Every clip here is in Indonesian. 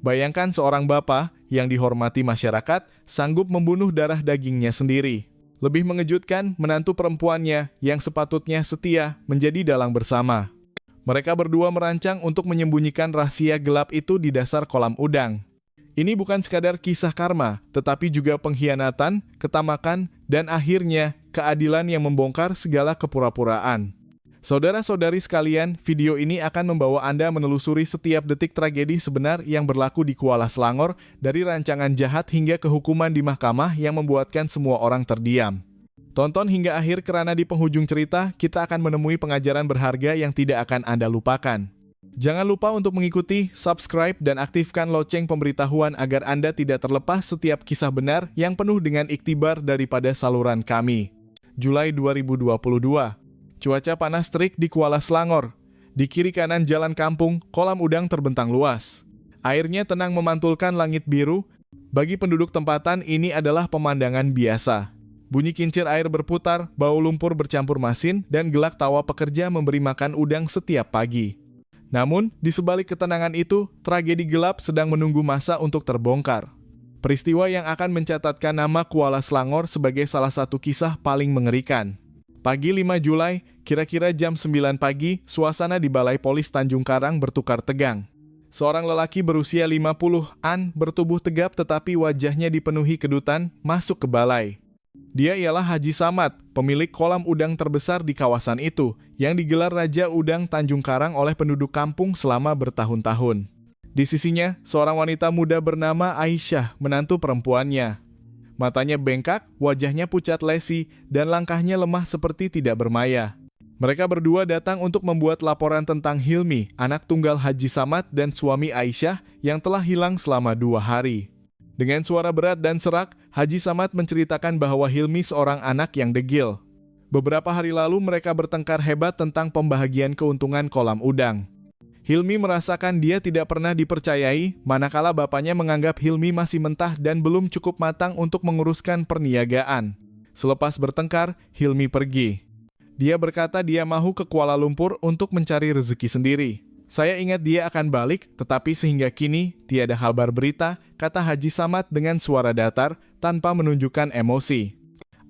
Bayangkan seorang bapak yang dihormati masyarakat sanggup membunuh darah dagingnya sendiri. Lebih mengejutkan, menantu perempuannya yang sepatutnya setia menjadi dalang bersama. Mereka berdua merancang untuk menyembunyikan rahasia gelap itu di dasar kolam udang. Ini bukan sekadar kisah karma, tetapi juga pengkhianatan, ketamakan, dan akhirnya keadilan yang membongkar segala kepura-puraan. Saudara-saudari sekalian, video ini akan membawa Anda menelusuri setiap detik tragedi sebenar yang berlaku di Kuala Selangor, dari rancangan jahat hingga ke hukuman di mahkamah yang membuatkan semua orang terdiam. Tonton hingga akhir karena di penghujung cerita, kita akan menemui pengajaran berharga yang tidak akan Anda lupakan. Jangan lupa untuk mengikuti, subscribe, dan aktifkan lonceng pemberitahuan agar Anda tidak terlepas setiap kisah benar yang penuh dengan iktibar daripada saluran kami. Julai 2022. Cuaca panas terik di Kuala Selangor. Di kiri kanan jalan kampung, kolam udang terbentang luas. Airnya tenang memantulkan langit biru. Bagi penduduk tempatan, ini adalah pemandangan biasa. Bunyi kincir air berputar, bau lumpur bercampur masin, dan gelak tawa pekerja memberi makan udang setiap pagi. Namun, di sebalik ketenangan itu, tragedi gelap sedang menunggu masa untuk terbongkar. Peristiwa yang akan mencatatkan nama Kuala Selangor sebagai salah satu kisah paling mengerikan. Pagi 5 Julai, kira-kira jam 9 pagi, suasana di Balai Polis Tanjung Karang bertukar tegang. Seorang lelaki berusia 50-an bertubuh tegap tetapi wajahnya dipenuhi kedutan masuk ke balai. Dia ialah Haji Samad, pemilik kolam udang terbesar di kawasan itu, yang digelar Raja Udang Tanjung Karang oleh penduduk kampung selama bertahun-tahun. Di sisinya, seorang wanita muda bernama Aisyah, menantu perempuannya. Matanya bengkak, wajahnya pucat lesi, dan langkahnya lemah seperti tidak bermaya. Mereka berdua datang untuk membuat laporan tentang Hilmi, anak tunggal Haji Samad dan suami Aisyah yang telah hilang selama 2 hari. Dengan suara berat dan serak, Haji Samad menceritakan bahwa Hilmi seorang anak yang degil. Beberapa hari lalu mereka bertengkar hebat tentang pembagian keuntungan kolam udang. Hilmi merasakan dia tidak pernah dipercayai, manakala bapaknya menganggap Hilmi masih mentah dan belum cukup matang untuk menguruskan perniagaan. Selepas bertengkar, Hilmi pergi. Dia berkata dia mahu ke Kuala Lumpur untuk mencari rezeki sendiri. Saya ingat dia akan balik, tetapi sehingga kini tiada kabar berita, kata Haji Samad dengan suara datar tanpa menunjukkan emosi.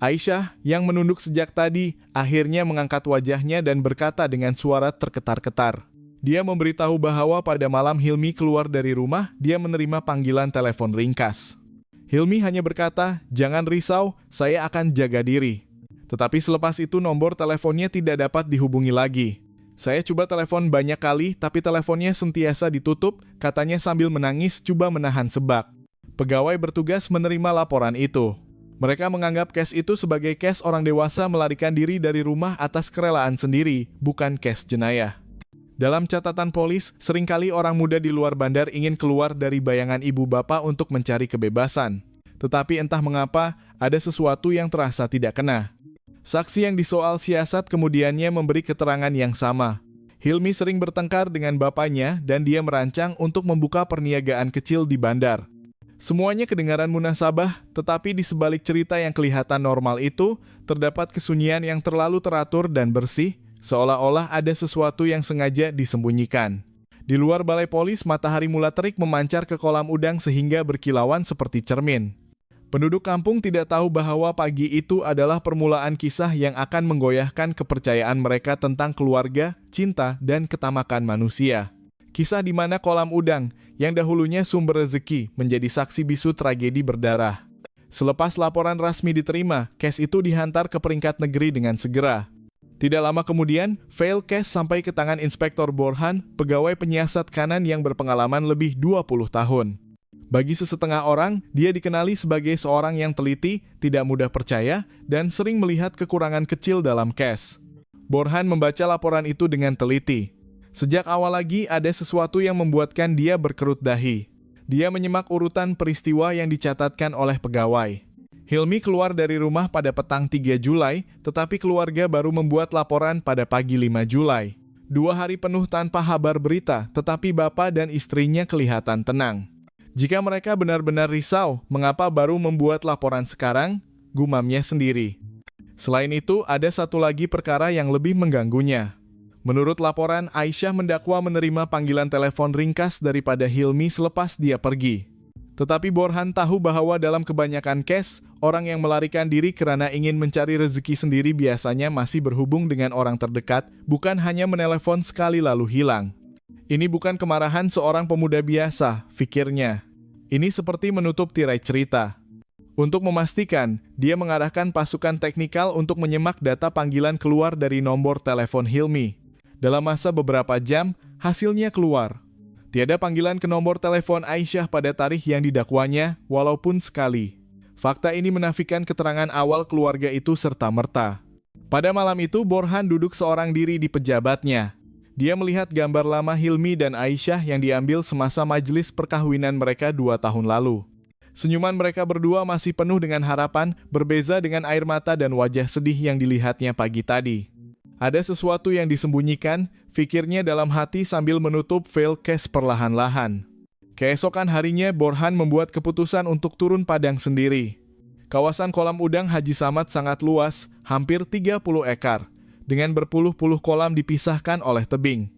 Aisyah, yang menunduk sejak tadi, akhirnya mengangkat wajahnya dan berkata dengan suara terketar-ketar. Dia memberitahu bahwa pada malam Hilmi keluar dari rumah, dia menerima panggilan telepon ringkas. Hilmi hanya berkata, "Jangan risau, saya akan jaga diri." Tetapi selepas itu nomor teleponnya tidak dapat dihubungi lagi. Saya coba telepon banyak kali, tapi teleponnya sentiasa ditutup, katanya sambil menangis coba menahan sebak. Pegawai bertugas menerima laporan itu. Mereka menganggap case itu sebagai case orang dewasa melarikan diri dari rumah atas kerelaan sendiri, bukan case jenayah. Dalam catatan polis, seringkali orang muda di luar bandar ingin keluar dari bayangan ibu bapak untuk mencari kebebasan. Tetapi entah mengapa, ada sesuatu yang terasa tidak kena. Saksi yang disoal siasat kemudiannya memberi keterangan yang sama. Hilmi sering bertengkar dengan bapaknya dan dia merancang untuk membuka perniagaan kecil di bandar. Semuanya kedengaran munasabah, tetapi di sebalik cerita yang kelihatan normal itu, terdapat kesunyian yang terlalu teratur dan bersih, seolah-olah ada sesuatu yang sengaja disembunyikan. Di luar balai polis, matahari mula terik memancar ke kolam udang sehingga berkilauan seperti cermin. Penduduk kampung tidak tahu bahwa pagi itu adalah permulaan kisah yang akan menggoyahkan kepercayaan mereka tentang keluarga, cinta, dan ketamakan manusia. Kisah di mana kolam udang, yang dahulunya sumber rezeki, menjadi saksi bisu tragedi berdarah. Selepas laporan rasmi diterima, case itu dihantar ke peringkat negeri dengan segera. Tidak lama kemudian, file case sampai ke tangan Inspektor Borhan, pegawai penyiasat kanan yang berpengalaman lebih 20 tahun. Bagi sesetengah orang, dia dikenali sebagai seorang yang teliti, tidak mudah percaya, dan sering melihat kekurangan kecil dalam case. Borhan membaca laporan itu dengan teliti. Sejak awal lagi ada sesuatu yang membuatkan dia berkerut dahi. Dia menyimak urutan peristiwa yang dicatatkan oleh pegawai. Hilmi keluar dari rumah pada petang 3 Julai, tetapi keluarga baru membuat laporan pada pagi 5 Julai. 2 hari penuh tanpa kabar berita, tetapi bapak dan istrinya kelihatan tenang. Jika mereka benar-benar risau, mengapa baru membuat laporan sekarang? Gumamnya sendiri. Selain itu, ada satu lagi perkara yang lebih mengganggunya. Menurut laporan, Aisyah mendakwa menerima panggilan telepon ringkas daripada Hilmi selepas dia pergi. Tetapi Borhan tahu bahwa dalam kebanyakan kes, orang yang melarikan diri karena ingin mencari rezeki sendiri biasanya masih berhubung dengan orang terdekat, bukan hanya menelepon sekali lalu hilang. Ini bukan kemarahan seorang pemuda biasa, pikirnya. Ini seperti menutup tirai cerita. Untuk memastikan, dia mengarahkan pasukan teknikal untuk menyemak data panggilan keluar dari nomor telepon Hilmi. Dalam masa beberapa jam, hasilnya keluar. Tiada panggilan ke nomor telepon Aisyah pada tarikh yang didakwanya, walaupun sekali. Fakta ini menafikan keterangan awal keluarga itu serta-merta. Pada malam itu, Borhan duduk seorang diri di pejabatnya. Dia melihat gambar lama Hilmi dan Aisyah yang diambil semasa majelis perkawinan mereka 2 tahun lalu. Senyuman mereka berdua masih penuh dengan harapan, berbeza dengan air mata dan wajah sedih yang dilihatnya pagi tadi. Ada sesuatu yang disembunyikan, pikirnya dalam hati sambil menutup file cache perlahan-lahan. Keesokan harinya, Borhan membuat keputusan untuk turun padang sendiri. Kawasan kolam udang Haji Samad sangat luas, hampir 30 ekar, dengan berpuluh-puluh kolam dipisahkan oleh tebing.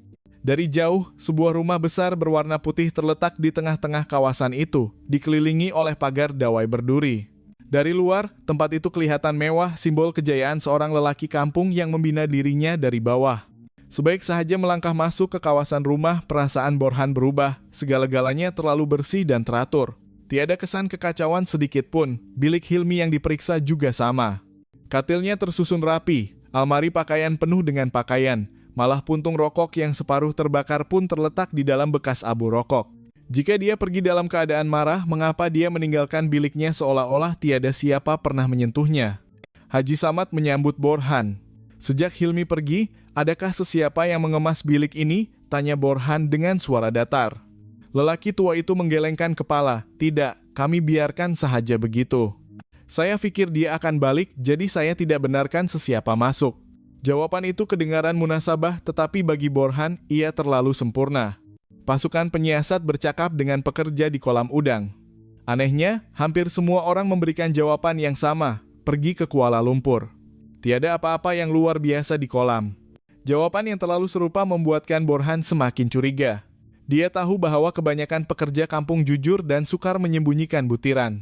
Dari jauh, sebuah rumah besar berwarna putih terletak di tengah-tengah kawasan itu, dikelilingi oleh pagar dawai berduri. Dari luar, tempat itu kelihatan mewah, simbol kejayaan seorang lelaki kampung yang membina dirinya dari bawah. Sebaik sahaja melangkah masuk ke kawasan rumah, perasaan Borhan berubah, segala-galanya terlalu bersih dan teratur. Tiada kesan kekacauan sedikit pun, bilik Hilmi yang diperiksa juga sama. Katilnya tersusun rapi, almari pakaian penuh dengan pakaian, malah puntung rokok yang separuh terbakar pun terletak di dalam bekas abu rokok. Jika dia pergi dalam keadaan marah, mengapa dia meninggalkan biliknya seolah-olah tiada siapa pernah menyentuhnya? Haji Samad menyambut Borhan. Sejak Hilmi pergi, adakah sesiapa yang mengemas bilik ini? Tanya Borhan dengan suara datar. Lelaki tua itu menggelengkan kepala. Tidak, kami biarkan sahaja begitu. Saya pikir dia akan balik, jadi saya tidak benarkan sesiapa masuk. Jawaban itu kedengaran munasabah, tetapi bagi Borhan, ia terlalu sempurna. Pasukan penyiasat bercakap dengan pekerja di kolam udang. Anehnya, hampir semua orang memberikan jawaban yang sama, pergi ke Kuala Lumpur. Tiada apa-apa yang luar biasa di kolam. Jawaban yang terlalu serupa membuatkan Borhan semakin curiga. Dia tahu bahwa kebanyakan pekerja kampung jujur dan sukar menyembunyikan butiran.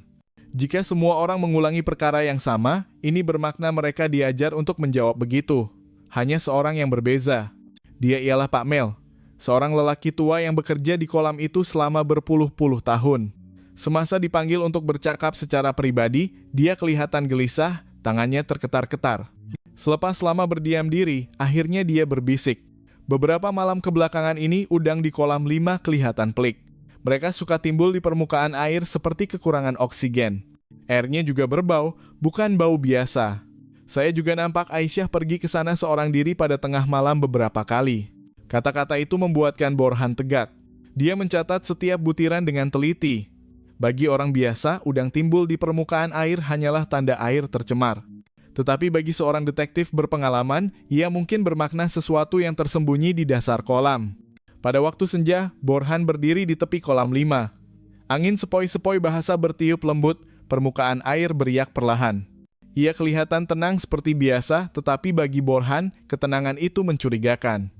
Jika semua orang mengulangi perkara yang sama, ini bermakna mereka diajar untuk menjawab begitu. Hanya seorang yang berbeza. Dia ialah Pak Mel, seorang lelaki tua yang bekerja di kolam itu selama berpuluh-puluh tahun. Semasa dipanggil untuk bercakap secara pribadi, dia kelihatan gelisah, tangannya terketar-ketar. Selepas lama berdiam diri, akhirnya dia berbisik. Beberapa malam kebelakangan ini, udang di kolam 5 kelihatan pelik. Mereka suka timbul di permukaan air seperti kekurangan oksigen. Airnya juga berbau, bukan bau biasa. Saya juga nampak Aisyah pergi ke sana seorang diri pada tengah malam beberapa kali. Kata-kata itu membuatkan Borhan tegak. Dia mencatat setiap butiran dengan teliti. Bagi orang biasa, udang timbul di permukaan air hanyalah tanda air tercemar. Tetapi bagi seorang detektif berpengalaman, ia mungkin bermakna sesuatu yang tersembunyi di dasar kolam. Pada waktu senja, Borhan berdiri di tepi kolam 5. Angin sepoi-sepoi bahasa bertiup lembut, permukaan air beriak perlahan. Ia kelihatan tenang seperti biasa, tetapi bagi Borhan, ketenangan itu mencurigakan.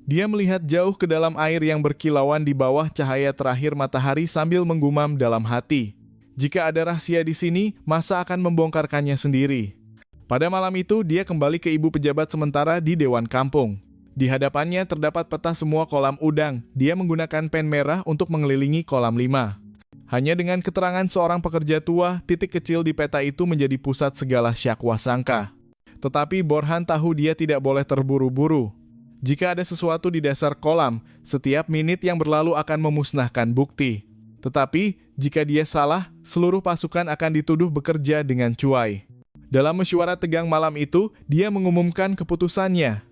Dia melihat jauh ke dalam air yang berkilauan di bawah cahaya terakhir matahari sambil menggumam dalam hati. Jika ada rahasia di sini, masa akan membongkarkannya sendiri. Pada malam itu, dia kembali ke ibu pejabat sementara di Dewan Kampung. Di hadapannya terdapat peta semua kolam udang. Dia menggunakan pen merah untuk mengelilingi kolam 5. Hanya dengan keterangan seorang pekerja tua, titik kecil di peta itu menjadi pusat segala syakwa sangka. Tetapi Borhan tahu dia tidak boleh terburu-buru. Jika ada sesuatu di dasar kolam, setiap menit yang berlalu akan memusnahkan bukti. Tetapi, jika dia salah, seluruh pasukan akan dituduh bekerja dengan cuai. Dalam mesyuarat tegang malam itu, dia mengumumkan keputusannya.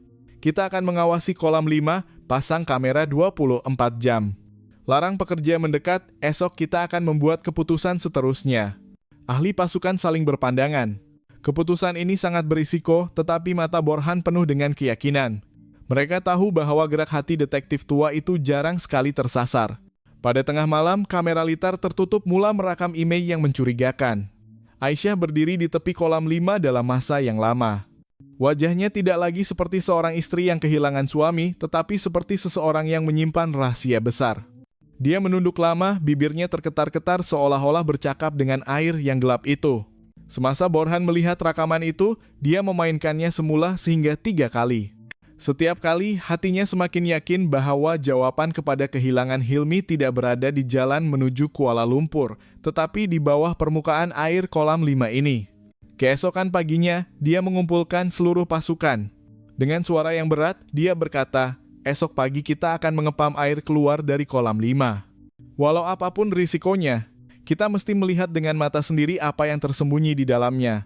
Kita akan mengawasi kolam 5, pasang kamera 24 jam. Larang pekerja mendekat, esok kita akan membuat keputusan seterusnya. Ahli pasukan saling berpandangan. Keputusan ini sangat berisiko, tetapi mata Borhan penuh dengan keyakinan. Mereka tahu bahwa gerak hati detektif tua itu jarang sekali tersasar. Pada tengah malam, kamera litar tertutup mula merekam imej yang mencurigakan. Aisyah berdiri di tepi kolam 5 dalam masa yang lama. Wajahnya tidak lagi seperti seorang istri yang kehilangan suami, tetapi seperti seseorang yang menyimpan rahasia besar. Dia menunduk lama, bibirnya terketar-ketar seolah-olah bercakap dengan air yang gelap itu. Semasa Borhan melihat rekaman itu, dia memainkannya semula sehingga 3 kali. Setiap kali, hatinya semakin yakin bahwa jawaban kepada kehilangan Hilmi tidak berada di jalan menuju Kuala Lumpur, tetapi di bawah permukaan air kolam 5 ini. Keesokan paginya, dia mengumpulkan seluruh pasukan. Dengan suara yang berat, dia berkata, "Esok pagi kita akan mengepam air keluar dari kolam 5. Walau apapun risikonya, kita mesti melihat dengan mata sendiri apa yang tersembunyi di dalamnya."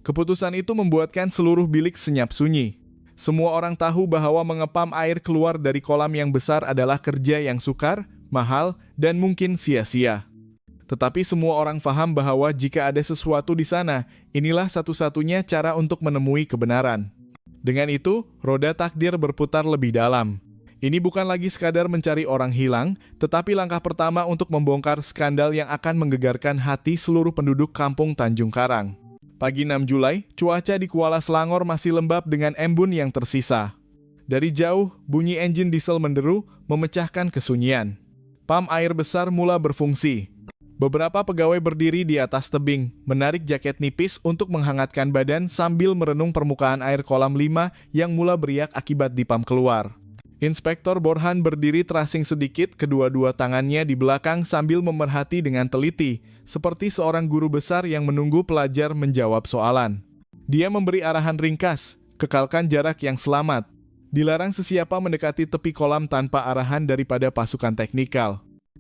Keputusan itu membuatkan seluruh bilik senyap sunyi. Semua orang tahu bahwa mengepam air keluar dari kolam yang besar adalah kerja yang sukar, mahal, dan mungkin sia-sia. Tetapi semua orang paham bahwa jika ada sesuatu di sana, inilah satu-satunya cara untuk menemui kebenaran. Dengan itu, roda takdir berputar lebih dalam. Ini bukan lagi sekadar mencari orang hilang, tetapi langkah pertama untuk membongkar skandal yang akan menggegarkan hati seluruh penduduk kampung Tanjung Karang. Pagi 6 Julai, cuaca di Kuala Selangor masih lembab dengan embun yang tersisa. Dari jauh, bunyi enjin diesel menderu, memecahkan kesunyian. Pam air besar mula berfungsi. Beberapa pegawai berdiri di atas tebing, menarik jaket nipis untuk menghangatkan badan sambil merenung permukaan air kolam 5 yang mula beriak akibat dipam keluar. Inspektor Borhan berdiri terasing sedikit, kedua-dua tangannya di belakang sambil memerhati dengan teliti, seperti seorang guru besar yang menunggu pelajar menjawab soalan. Dia memberi arahan ringkas, kekalkan jarak yang selamat. Dilarang sesiapa mendekati tepi kolam tanpa arahan daripada pasukan teknikal.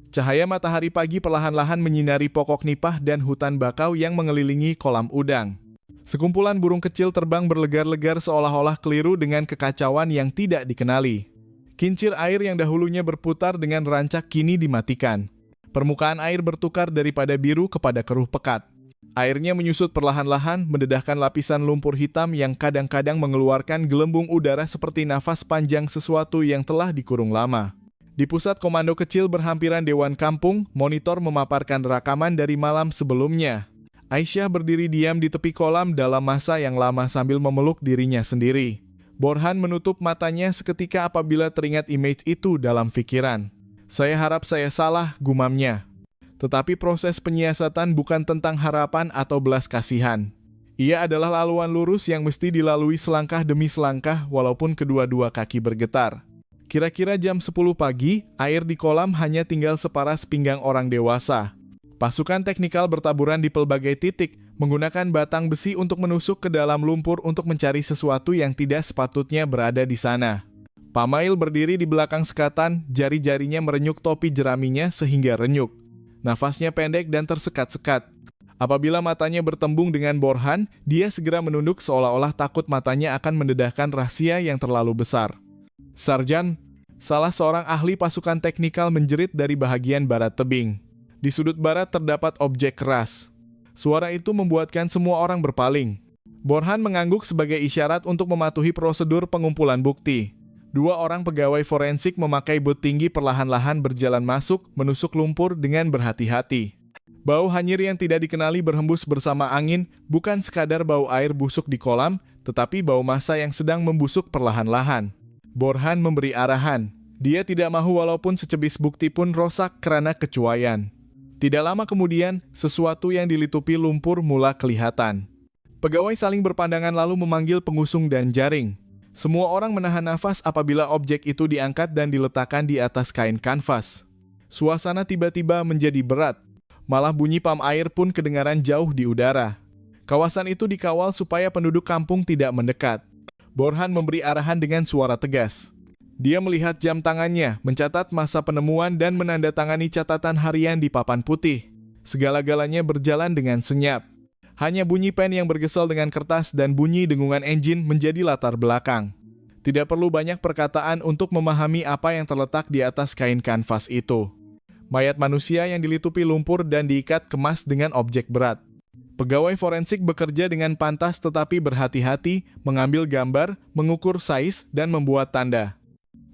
Cahaya matahari pagi perlahan-lahan menyinari pokok nipah dan hutan bakau yang mengelilingi kolam udang. Sekumpulan burung kecil terbang berlegar-legar seolah-olah keliru dengan kekacauan yang tidak dikenali. Kincir air yang dahulunya berputar dengan rancak kini dimatikan. Permukaan air bertukar daripada biru kepada keruh pekat. Airnya menyusut perlahan-lahan, mendedahkan lapisan lumpur hitam yang kadang-kadang mengeluarkan gelembung udara seperti nafas panjang sesuatu yang telah dikurung lama. Di pusat komando kecil berhampiran Dewan Kampung, monitor memaparkan rekaman dari malam sebelumnya. Aisyah berdiri diam di tepi kolam dalam masa yang lama sambil memeluk dirinya sendiri. Borhan menutup matanya seketika apabila teringat image itu dalam pikiran. "Saya harap saya salah," gumamnya. Tetapi proses penyiasatan bukan tentang harapan atau belas kasihan. Ia adalah laluan lurus yang mesti dilalui selangkah demi selangkah walaupun kedua-dua kaki bergetar. Kira-kira jam 10 pagi, air di kolam hanya tinggal separas pinggang orang dewasa. Pasukan teknikal bertaburan di pelbagai titik, menggunakan batang besi untuk menusuk ke dalam lumpur untuk mencari sesuatu yang tidak sepatutnya berada di sana. Pamail berdiri di belakang sekatan, jari-jarinya merenyuk topi jeraminya sehingga renyuk. Nafasnya pendek dan tersekat-sekat. Apabila matanya bertembung dengan Borhan, dia segera menunduk seolah-olah takut matanya akan mendedahkan rahasia yang terlalu besar. "Sarjan," salah seorang ahli pasukan teknikal menjerit dari bahagian barat tebing. Di sudut barat terdapat objek keras. Suara itu membuatkan semua orang berpaling. Borhan mengangguk sebagai isyarat untuk mematuhi prosedur pengumpulan bukti. 2 orang pegawai forensik memakai boot tinggi perlahan-lahan berjalan masuk, menusuk lumpur dengan berhati-hati. Bau hanyir yang tidak dikenali berhembus bersama angin, bukan sekadar bau air busuk di kolam, tetapi bau massa yang sedang membusuk perlahan-lahan. Borhan memberi arahan. Dia tidak mahu walaupun secebis bukti pun rosak karena kecuaian. Tidak lama kemudian, sesuatu yang dilitupi lumpur mula kelihatan. Pegawai saling berpandangan lalu memanggil pengusung dan jaring. Semua orang menahan nafas apabila objek itu diangkat dan diletakkan di atas kain kanvas. Suasana tiba-tiba menjadi berat. Malah bunyi pam air pun kedengaran jauh di udara. Kawasan itu dikawal supaya penduduk kampung tidak mendekat. Borhan memberi arahan dengan suara tegas. Dia melihat jam tangannya, mencatat masa penemuan dan menandatangani catatan harian di papan putih. Segala-galanya berjalan dengan senyap. Hanya bunyi pen yang bergesel dengan kertas dan bunyi dengungan enjin menjadi latar belakang. Tidak perlu banyak perkataan untuk memahami apa yang terletak di atas kain kanvas itu. Mayat manusia yang dilitupi lumpur dan diikat kemas dengan objek berat. Pegawai forensik bekerja dengan pantas tetapi berhati-hati, mengambil gambar, mengukur saiz, dan membuat tanda.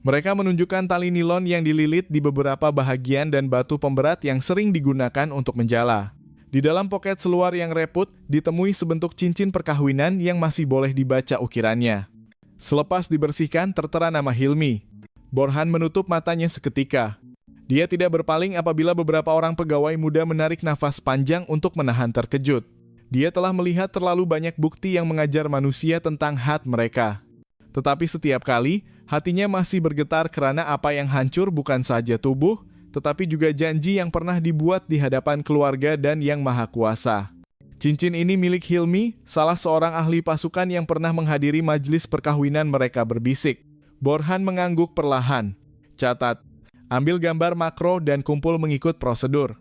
Mereka menunjukkan tali nilon yang dililit di beberapa bahagian dan batu pemberat yang sering digunakan untuk menjala. Di dalam poket seluar yang reput, ditemui sebentuk cincin perkawinan yang masih boleh dibaca ukirannya. Selepas dibersihkan, tertera nama Hilmi. Borhan menutup matanya seketika. Dia tidak berpaling apabila beberapa orang pegawai muda menarik nafas panjang untuk menahan terkejut. Dia telah melihat terlalu banyak bukti yang mengajar manusia tentang had mereka. Tetapi setiap kali, hatinya masih bergetar karena apa yang hancur bukan saja tubuh, tetapi juga janji yang pernah dibuat di hadapan keluarga dan Yang Maha Kuasa. Cincin ini milik Hilmi, salah seorang ahli pasukan yang pernah menghadiri majelis perkawinan mereka berbisik. Borhan mengangguk perlahan. Catat, ambil gambar makro dan kumpul mengikut prosedur.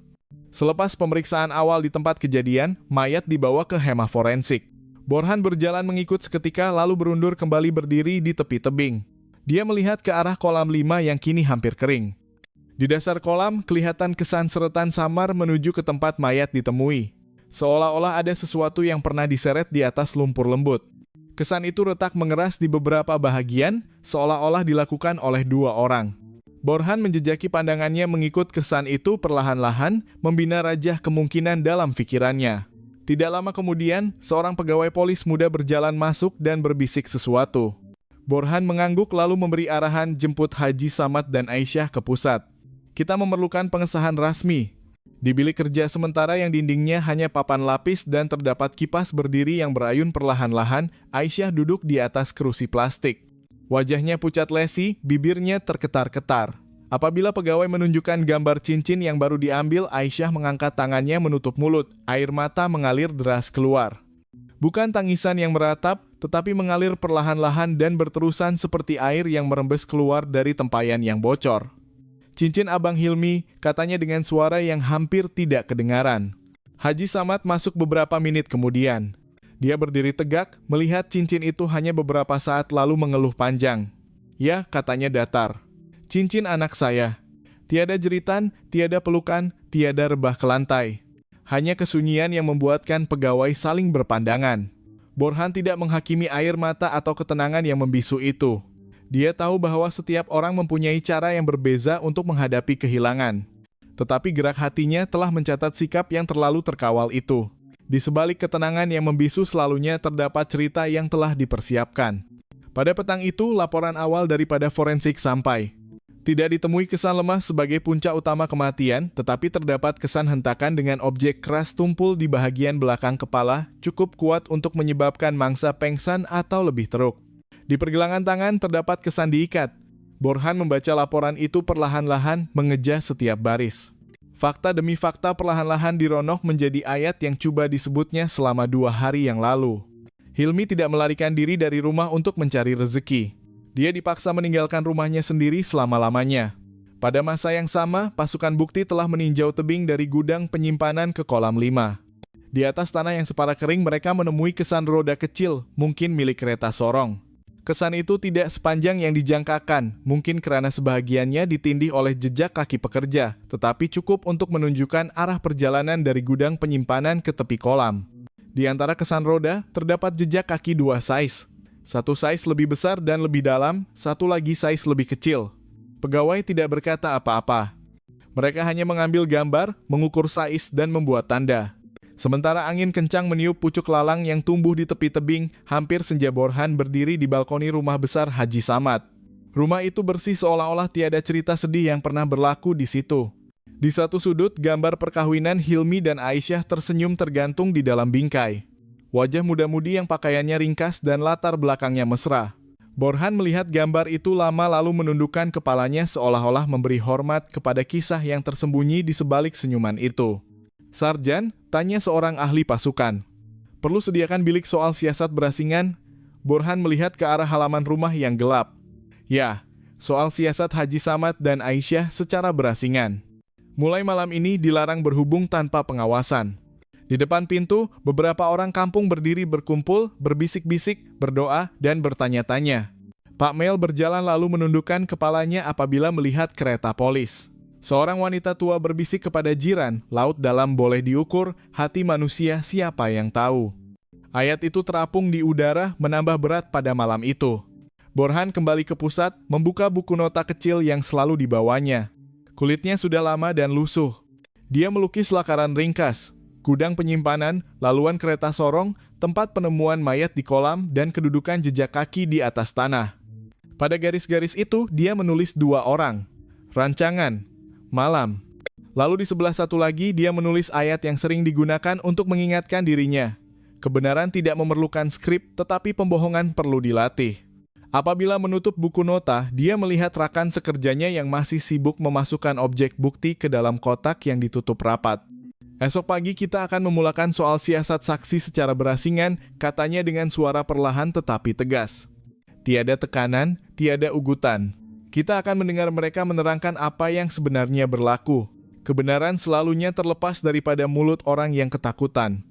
Selepas pemeriksaan awal di tempat kejadian, mayat dibawa ke hema forensik. Borhan berjalan mengikut seketika lalu berundur kembali berdiri di tepi tebing. Dia melihat ke arah kolam 5 yang kini hampir kering. Di dasar kolam, kelihatan kesan seretan samar menuju ke tempat mayat ditemui. Seolah-olah ada sesuatu yang pernah diseret di atas lumpur lembut. Kesan itu retak mengeras di beberapa bahagian, seolah-olah dilakukan oleh 2 orang. Borhan menjejaki pandangannya mengikut kesan itu perlahan-lahan, membina rajah kemungkinan dalam pikirannya. Tidak lama kemudian, seorang pegawai polis muda berjalan masuk dan berbisik sesuatu. Borhan mengangguk lalu memberi arahan jemput Haji Samad dan Aisyah ke pusat. Kita memerlukan pengesahan rasmi. Di bilik kerja sementara yang dindingnya hanya papan lapis dan terdapat kipas berdiri yang berayun perlahan-lahan, Aisyah duduk di atas kerusi plastik. Wajahnya pucat lesi, bibirnya terketar-ketar. Apabila pegawai menunjukkan gambar cincin yang baru diambil, Aisyah mengangkat tangannya menutup mulut, air mata mengalir deras keluar. Bukan tangisan yang meratap, tetapi mengalir perlahan-lahan dan berterusan seperti air yang merembes keluar dari tempayan yang bocor. Cincin Abang Hilmi, katanya dengan suara yang hampir tidak kedengaran. Haji Samad masuk beberapa menit kemudian. Dia berdiri tegak, melihat cincin itu hanya beberapa saat lalu mengeluh panjang. Ya, katanya datar. Cincin anak saya. Tiada jeritan, tiada pelukan, tiada rebah ke lantai. Hanya kesunyian yang membuatkan pegawai saling berpandangan. Borhan tidak menghakimi air mata atau ketenangan yang membisu itu. Dia tahu bahwa setiap orang mempunyai cara yang berbeza untuk menghadapi kehilangan. Tetapi gerak hatinya telah mencatat sikap yang terlalu terkawal itu. Di sebalik ketenangan yang membisu selalunya terdapat cerita yang telah dipersiapkan. Pada petang itu, laporan awal daripada forensik sampai. Tidak ditemui kesan lemah sebagai puncak utama kematian, tetapi terdapat kesan hentakan dengan objek keras tumpul di bagian belakang kepala, cukup kuat untuk menyebabkan mangsa pengsan atau lebih teruk. Di pergelangan tangan terdapat kesan diikat. Borhan membaca laporan itu perlahan-lahan mengeja setiap baris. Fakta demi fakta perlahan-lahan dironok menjadi ayat yang coba disebutnya selama 2 hari yang lalu. Hilmi tidak melarikan diri dari rumah untuk mencari rezeki. Dia dipaksa meninggalkan rumahnya sendiri selama-lamanya. Pada masa yang sama, pasukan bukti telah meninjau tebing dari gudang penyimpanan ke kolam 5. Di atas tanah yang separa kering mereka menemui kesan roda kecil, mungkin milik kereta sorong. Kesan itu tidak sepanjang yang dijangkakan, mungkin karena sebahagiannya ditindih oleh jejak kaki pekerja, tetapi cukup untuk menunjukkan arah perjalanan dari gudang penyimpanan ke tepi kolam. Di antara kesan roda, terdapat jejak kaki 2 size. Satu size lebih besar dan lebih dalam, satu lagi size lebih kecil. Pegawai tidak berkata apa-apa. Mereka hanya mengambil gambar, mengukur size, dan membuat tanda. Sementara angin kencang meniup pucuk lalang yang tumbuh di tepi tebing, hampir senja Borhan berdiri di balkoni rumah besar Haji Samad. Rumah itu bersih seolah-olah tiada cerita sedih yang pernah berlaku di situ. Di satu sudut, gambar perkawinan Hilmi dan Aisyah tersenyum tergantung di dalam bingkai. Wajah muda-mudi yang pakaiannya ringkas dan latar belakangnya mesra. Borhan melihat gambar itu lama lalu menundukkan kepalanya seolah-olah memberi hormat kepada kisah yang tersembunyi di sebalik senyuman itu. Sarjan, tanya seorang ahli pasukan. Perlu sediakan bilik soal siasat berasingan? Borhan melihat ke arah halaman rumah yang gelap. Ya, soal siasat Haji Samad dan Aisyah secara berasingan. Mulai malam ini dilarang berhubung tanpa pengawasan. Di depan pintu, beberapa orang kampung berdiri berkumpul, berbisik-bisik, berdoa, dan bertanya-tanya. Pak Mel berjalan lalu menundukkan kepalanya apabila melihat kereta polis. Seorang wanita tua berbisik kepada jiran, laut dalam boleh diukur, hati manusia siapa yang tahu. Ayat itu terapung di udara, menambah berat pada malam itu. Borhan kembali ke pusat, membuka buku nota kecil yang selalu dibawanya. Kulitnya sudah lama dan lusuh. Dia melukis lakaran ringkas. gudang penyimpanan, laluan kereta sorong, tempat penemuan mayat di kolam, dan kedudukan jejak kaki di atas tanah. Pada garis-garis itu, dia menulis 2 orang. Rancangan, malam. Lalu di sebelah satu lagi, dia menulis ayat yang sering digunakan untuk mengingatkan dirinya. Kebenaran tidak memerlukan skrip, tetapi pembohongan perlu dilatih. Apabila menutup buku nota, dia melihat rekan sekerjanya yang masih sibuk memasukkan objek bukti ke dalam kotak yang ditutup rapat. Esok pagi kita akan memulakan soal siasat saksi secara berasingan, katanya dengan suara perlahan tetapi tegas. Tiada tekanan, tiada ugutan. Kita akan mendengar mereka menerangkan apa yang sebenarnya berlaku. Kebenaran selalunya terlepas daripada mulut orang yang ketakutan.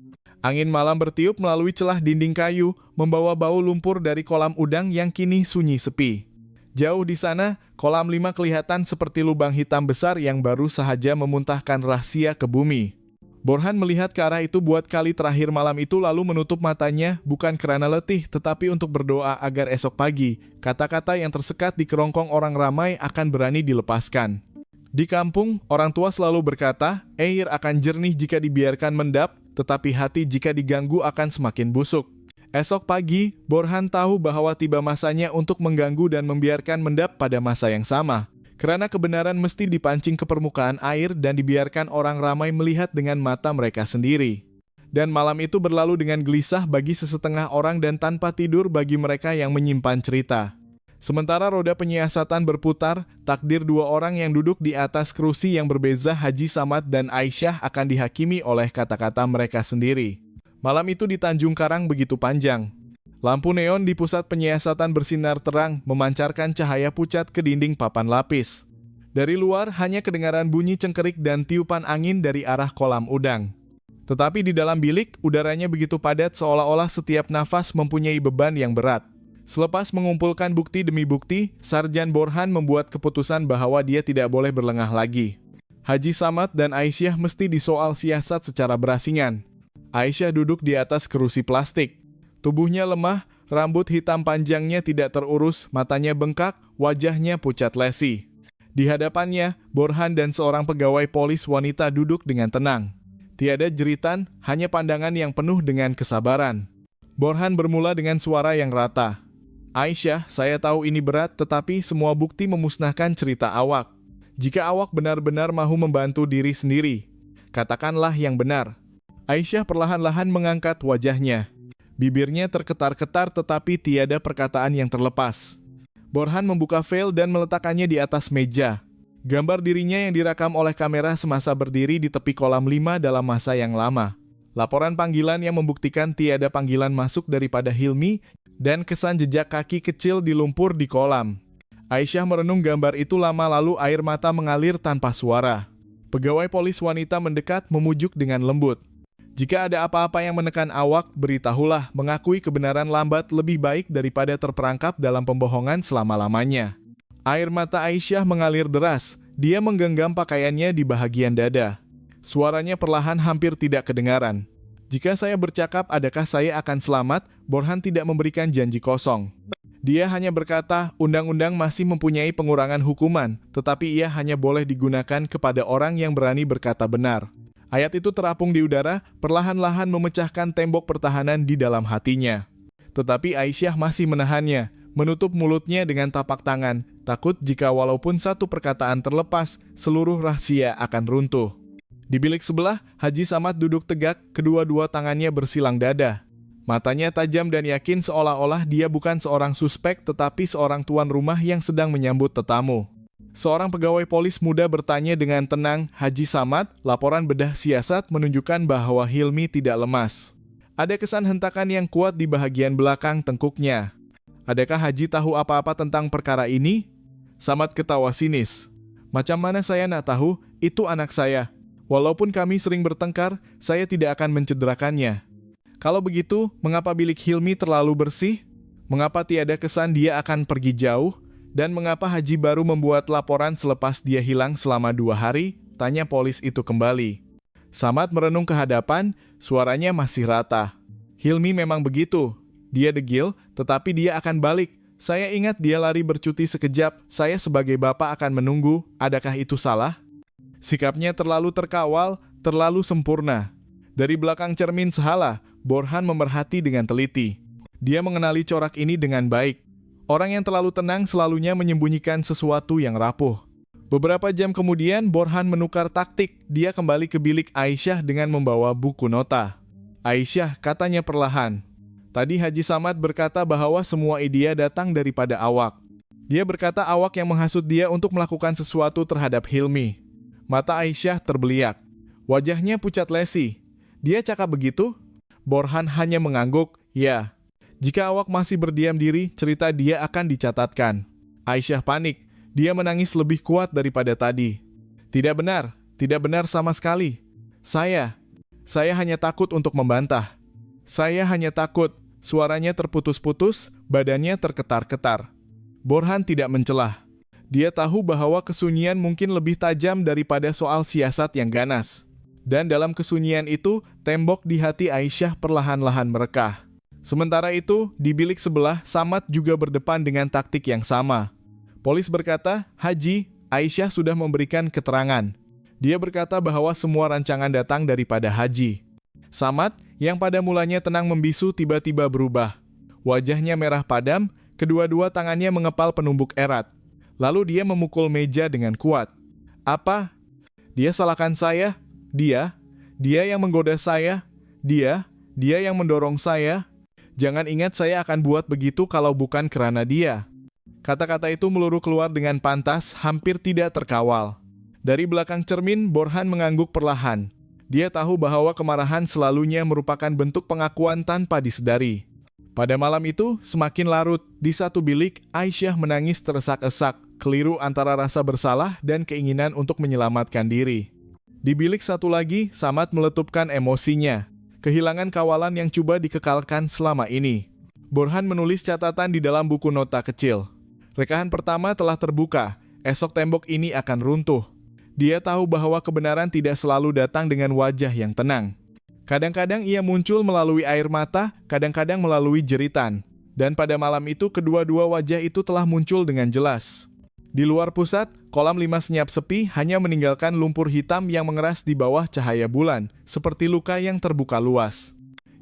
Angin malam bertiup melalui celah dinding kayu, membawa bau lumpur dari kolam udang yang kini sunyi sepi. Jauh di sana, kolam 5 kelihatan seperti lubang hitam besar yang baru sahaja memuntahkan rahasia ke bumi. Borhan melihat ke arah itu buat kali terakhir malam itu lalu menutup matanya, bukan karena letih, tetapi untuk berdoa agar esok pagi, kata-kata yang tersekat di kerongkong orang ramai akan berani dilepaskan. Di kampung, orang tua selalu berkata, air akan jernih jika dibiarkan mendap, tetapi hati jika diganggu akan semakin busuk. Esok pagi, Borhan tahu bahwa tiba masanya untuk mengganggu dan membiarkan mendap pada masa yang sama. Karena kebenaran mesti dipancing ke permukaan air dan dibiarkan orang ramai melihat dengan mata mereka sendiri. Dan malam itu berlalu dengan gelisah bagi sesetengah orang dan tanpa tidur bagi mereka yang menyimpan cerita. Sementara roda penyiasatan berputar, takdir 2 orang yang duduk di atas kerusi yang berbeza Haji Samad dan Aisyah akan dihakimi oleh kata-kata mereka sendiri. Malam itu di Tanjung Karang begitu panjang. Lampu neon di pusat penyiasatan bersinar terang, memancarkan cahaya pucat ke dinding papan lapis. Dari luar hanya kedengaran bunyi cengkerik dan tiupan angin dari arah kolam udang. Tetapi di dalam bilik, udaranya begitu padat seolah-olah setiap nafas mempunyai beban yang berat. Selepas mengumpulkan bukti demi bukti, Sarjan Borhan membuat keputusan bahwa dia tidak boleh berlengah lagi. Haji Samad dan Aisyah mesti disoal siasat secara berasingan. Aisyah duduk di atas kerusi plastik. Tubuhnya lemah, rambut hitam panjangnya tidak terurus, matanya bengkak, wajahnya pucat lesi. Di hadapannya, Borhan dan seorang pegawai polis wanita duduk dengan tenang. Tiada jeritan, hanya pandangan yang penuh dengan kesabaran. Borhan bermula dengan suara yang rata. Aisyah, saya tahu ini berat, tetapi semua bukti memusnahkan cerita awak. Jika awak benar-benar mahu membantu diri sendiri, katakanlah yang benar. Aisyah perlahan-lahan mengangkat wajahnya. Bibirnya terketar-ketar tetapi tiada perkataan yang terlepas. Borhan membuka veil dan meletakkannya di atas meja. Gambar dirinya yang direkam oleh kamera semasa berdiri di tepi kolam 5 dalam masa yang lama. Laporan panggilan yang membuktikan tiada panggilan masuk daripada Hilmi dan kesan jejak kaki kecil di lumpur di kolam. Aisyah merenung gambar itu lama lalu air mata mengalir tanpa suara. Pegawai polis wanita mendekat memujuk dengan lembut. Jika ada apa-apa yang menekan awak, beritahulah. Mengakui kebenaran lambat lebih baik daripada terperangkap dalam pembohongan selama-lamanya. Air mata Aisyah mengalir deras. Dia menggenggam pakaiannya di bahagian dada. Suaranya perlahan hampir tidak kedengaran. Jika saya bercakap adakah saya akan selamat, Borhan tidak memberikan janji kosong. Dia hanya berkata, undang-undang masih mempunyai pengurangan hukuman, tetapi ia hanya boleh digunakan kepada orang yang berani berkata benar. Ayat itu terapung di udara, perlahan-lahan memecahkan tembok pertahanan di dalam hatinya. Tetapi Aisyah masih menahannya, menutup mulutnya dengan tapak tangan, takut jika walaupun satu perkataan terlepas, seluruh rahasia akan runtuh. Di bilik sebelah, Haji Samad duduk tegak, kedua-dua tangannya bersilang dada. Matanya tajam dan yakin seolah-olah dia bukan seorang suspek tetapi seorang tuan rumah yang sedang menyambut tetamu. Seorang pegawai polis muda bertanya dengan tenang, Haji Samad, laporan bedah siasat menunjukkan bahwa Hilmi tidak lemas. Ada kesan hentakan yang kuat di bahagian belakang tengkuknya. Adakah Haji tahu apa-apa tentang perkara ini? Samad ketawa sinis. Macam mana saya nak tahu, itu anak saya. Walaupun kami sering bertengkar, saya tidak akan mencederakannya. Kalau begitu, mengapa bilik Hilmi terlalu bersih? Mengapa tiada kesan dia akan pergi jauh? Dan mengapa Haji baru membuat laporan selepas dia hilang selama 2 hari? Tanya polis itu kembali. Samad merenung ke hadapan, suaranya masih rata. Hilmi memang begitu. Dia degil, tetapi dia akan balik. Saya ingat dia lari bercuti sekejap. Saya sebagai bapak akan menunggu. Adakah itu salah? Sikapnya terlalu terkawal, terlalu sempurna. Dari belakang cermin sehala, Borhan memerhati dengan teliti. Dia mengenali corak ini dengan baik. Orang yang terlalu tenang selalunya menyembunyikan sesuatu yang rapuh. Beberapa jam kemudian, Borhan menukar taktik. Dia kembali ke bilik Aisyah dengan membawa buku nota. "Aisyah," katanya perlahan. "Tadi Haji Samad berkata bahwa semua ide datang daripada Awak. Dia berkata Awak yang menghasut dia untuk melakukan sesuatu terhadap Hilmi." Mata Aisyah terbeliak. Wajahnya pucat lesi. "Dia cakap begitu?" Borhan hanya mengangguk. "Ya. Jika Awak masih berdiam diri, cerita dia akan dicatatkan." Aisyah panik. Dia menangis lebih kuat daripada tadi. "Tidak benar sama sekali. Saya hanya takut untuk membantah. Saya hanya takut." Suaranya terputus-putus, badannya terketar-ketar. Borhan tidak mencelah. Dia tahu bahwa kesunyian mungkin lebih tajam daripada soal siasat yang ganas. Dan dalam kesunyian itu, tembok di hati Aisyah perlahan-lahan merekah. Sementara itu, di bilik sebelah, Samad juga berdepan dengan taktik yang sama. Polis berkata, "Haji, Aisyah sudah memberikan keterangan." Dia berkata bahwa semua rancangan datang daripada Haji. Samad, yang pada mulanya tenang membisu, tiba-tiba berubah. Wajahnya merah padam, kedua-dua tangannya mengepal penumbuk erat. Lalu dia memukul meja dengan kuat. "Apa? Dia salahkan saya? Dia yang menggoda saya? Dia yang mendorong saya? Jangan ingat saya akan buat begitu kalau bukan karena dia." Kata-kata itu meluruh keluar dengan pantas, hampir tidak terkawal. Dari belakang cermin, Borhan mengangguk perlahan. Dia tahu bahwa kemarahan selalunya merupakan bentuk pengakuan tanpa disedari. Pada malam itu, semakin larut, di satu bilik, Aisyah menangis teresak-esak, keliru antara rasa bersalah dan keinginan untuk menyelamatkan diri. Di bilik satu lagi, Samad meletupkan emosinya. Kehilangan kawalan yang coba dikekalkan selama ini. Borhan menulis catatan di dalam buku nota kecil. Rekahan pertama telah terbuka, esok tembok ini akan runtuh. Dia tahu bahwa kebenaran tidak selalu datang dengan wajah yang tenang. Kadang-kadang ia muncul melalui air mata, kadang-kadang melalui jeritan. Dan pada malam itu kedua-dua wajah itu telah muncul dengan jelas. Di luar pusat, kolam 5 senyap sepi hanya meninggalkan lumpur hitam yang mengeras di bawah cahaya bulan, seperti luka yang terbuka luas.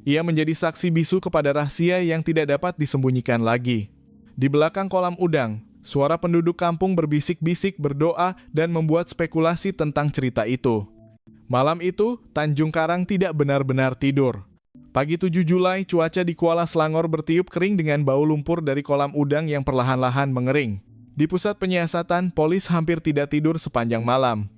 Ia menjadi saksi bisu kepada rahasia yang tidak dapat disembunyikan lagi. Di belakang kolam udang, suara penduduk kampung berbisik-bisik, berdoa, dan membuat spekulasi tentang cerita itu. Malam itu, Tanjung Karang tidak benar-benar tidur. Pagi 7 Julai, cuaca di Kuala Selangor bertiup kering dengan bau lumpur dari kolam udang yang perlahan-lahan mengering. Di pusat penyiasatan, polis hampir tidak tidur sepanjang malam.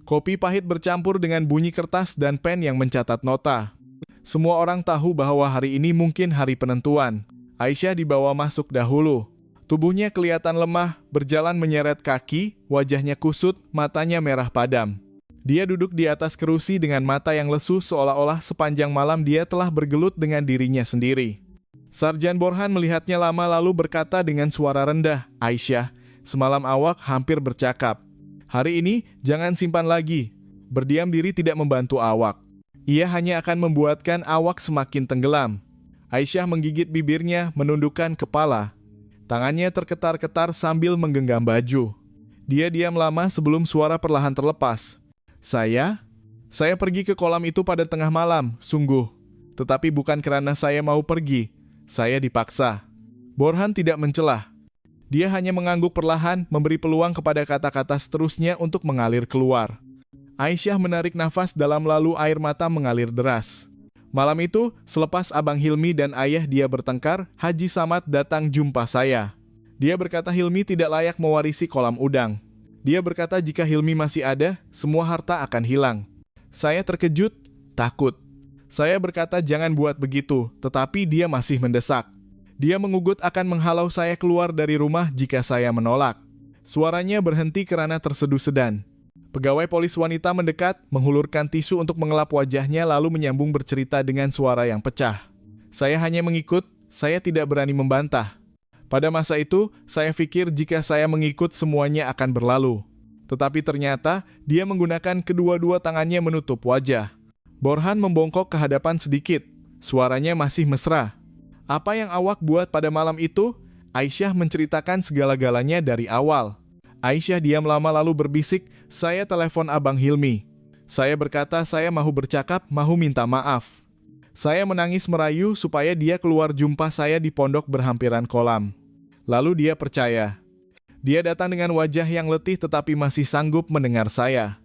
Kopi pahit bercampur dengan bunyi kertas dan pen yang mencatat nota. Semua orang tahu bahwa hari ini mungkin hari penentuan. Aisyah dibawa masuk dahulu. Tubuhnya kelihatan lemah, berjalan menyeret kaki, wajahnya kusut, matanya merah padam. Dia duduk di atas kerusi dengan mata yang lesu seolah-olah sepanjang malam dia telah bergelut dengan dirinya sendiri. Sarjan Borhan melihatnya lama lalu berkata dengan suara rendah, "Aisyah, semalam Awak hampir bercakap. Hari ini jangan simpan lagi. Berdiam diri tidak membantu Awak. Ia hanya akan membuatkan Awak semakin tenggelam." Aisyah menggigit bibirnya, menundukkan kepala. Tangannya terketar-ketar sambil menggenggam baju. Dia diam lama sebelum suara perlahan terlepas. Saya pergi ke kolam itu pada tengah malam, sungguh. Tetapi bukan karena saya mau pergi. Saya dipaksa." Borhan tidak mencelah. Dia hanya mengangguk perlahan, memberi peluang kepada kata-kata seterusnya untuk mengalir keluar. Aisyah menarik nafas dalam lalu air mata mengalir deras. Malam itu, selepas Abang Hilmi dan ayah dia bertengkar, Haji Samad datang jumpa saya. Dia berkata Hilmi tidak layak mewarisi kolam udang. Dia berkata jika Hilmi masih ada, semua harta akan hilang. Saya terkejut, takut. Saya berkata jangan buat begitu, tetapi dia masih mendesak. Dia mengugut akan menghalau saya keluar dari rumah jika saya menolak. Suaranya berhenti karena terseduh sedan. Pegawai polis wanita mendekat, menghulurkan tisu untuk mengelap wajahnya lalu menyambung bercerita dengan suara yang pecah. Saya hanya mengikut, saya tidak berani membantah. Pada masa itu, saya pikir jika saya mengikut semuanya akan berlalu. Tetapi ternyata, dia menggunakan kedua-dua tangannya menutup wajah. Borhan membongkok ke hadapan sedikit. Suaranya masih mesra. "Apa yang Awak buat pada malam itu?" Aisyah menceritakan segala-galanya dari awal. Aisyah diam lama lalu berbisik, "Saya telepon Abang Hilmi. Saya berkata saya mau bercakap, mau minta maaf. Saya menangis merayu supaya dia keluar jumpa saya di pondok berhampiran kolam. Lalu dia percaya. Dia datang dengan wajah yang letih tetapi masih sanggup mendengar saya.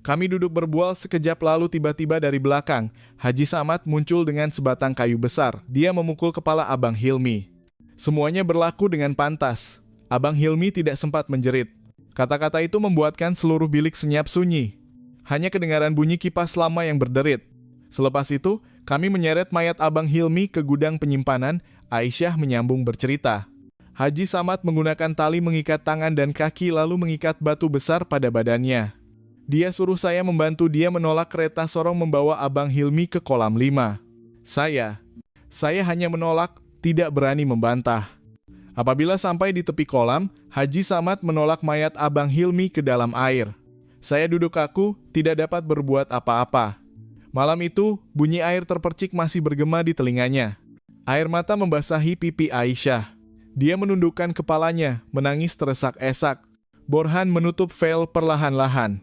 Kami duduk berbual sekejap lalu tiba-tiba dari belakang, Haji Samad muncul dengan sebatang kayu besar. Dia memukul kepala Abang Hilmi. Semuanya berlaku dengan pantas. Abang Hilmi tidak sempat menjerit. Kata-kata itu membuatkan seluruh bilik senyap sunyi. Hanya kedengaran bunyi kipas lama yang berderit. Selepas itu, kami menyeret mayat Abang Hilmi ke gudang penyimpanan. Aisyah menyambung bercerita. Haji Samad menggunakan tali mengikat tangan dan kaki lalu mengikat batu besar pada badannya. Dia suruh saya membantu dia menolak kereta sorong membawa Abang Hilmi ke kolam 5. Saya hanya menolak, tidak berani membantah. Apabila sampai di tepi kolam, Haji Samad menolak mayat Abang Hilmi ke dalam air. Saya duduk kaku, tidak dapat berbuat apa-apa. Malam itu, bunyi air terpercik masih bergema di telinganya. Air mata membasahi pipi Aisyah. Dia menundukkan kepalanya, menangis teresak-esak. Borhan menutup veil perlahan-lahan.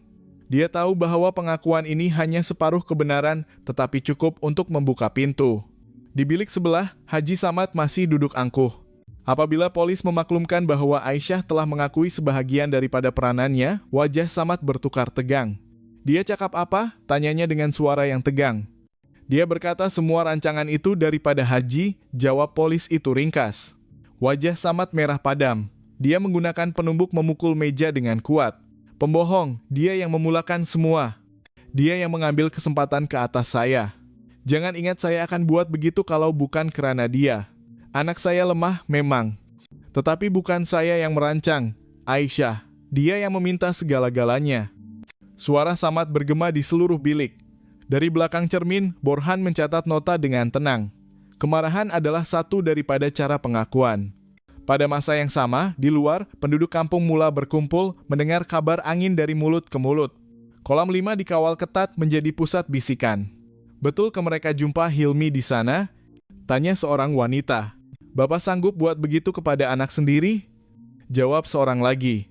Dia tahu bahwa pengakuan ini hanya separuh kebenaran, tetapi cukup untuk membuka pintu. Di bilik sebelah, Haji Samad masih duduk angkuh. Apabila polis memaklumkan bahwa Aisyah telah mengakui sebahagian daripada peranannya, wajah Samad bertukar tegang. Dia cakap apa? Tanyanya dengan suara yang tegang. Dia berkata semua rancangan itu daripada Haji, jawab polis itu ringkas. Wajah Samad merah padam. Dia menggunakan penumbuk memukul meja dengan kuat. Pembohong, dia yang memulakan semua. Dia yang mengambil kesempatan ke atas saya. Jangan ingat saya akan buat begitu kalau bukan kerana dia. Anak saya lemah memang. Tetapi bukan saya yang merancang. Aisyah, dia yang meminta segala-galanya. Suara Samad bergema di seluruh bilik. Dari belakang cermin, Borhan mencatat nota dengan tenang. Kemarahan adalah satu daripada cara pengakuan. Pada masa yang sama, di luar, penduduk kampung mula berkumpul mendengar kabar angin dari mulut ke mulut. Kolam 5 dikawal ketat menjadi pusat bisikan. Betul ke mereka jumpa Hilmi di sana? Tanya seorang wanita. Bapak sanggup buat begitu kepada anak sendiri? Jawab seorang lagi.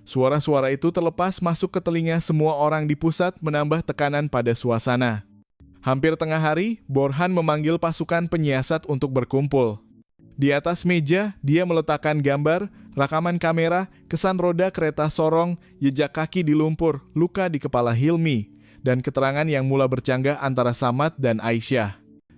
Suara-suara itu terlepas masuk ke telinga semua orang di pusat menambah tekanan pada suasana. Hampir tengah hari, Borhan memanggil pasukan penyiasat untuk berkumpul. Di atas meja, dia meletakkan gambar, rekaman kamera, kesan roda kereta sorong, jejak kaki di lumpur, luka di kepala Hilmi, dan keterangan yang mula bercanggah antara Samad dan Aisyah.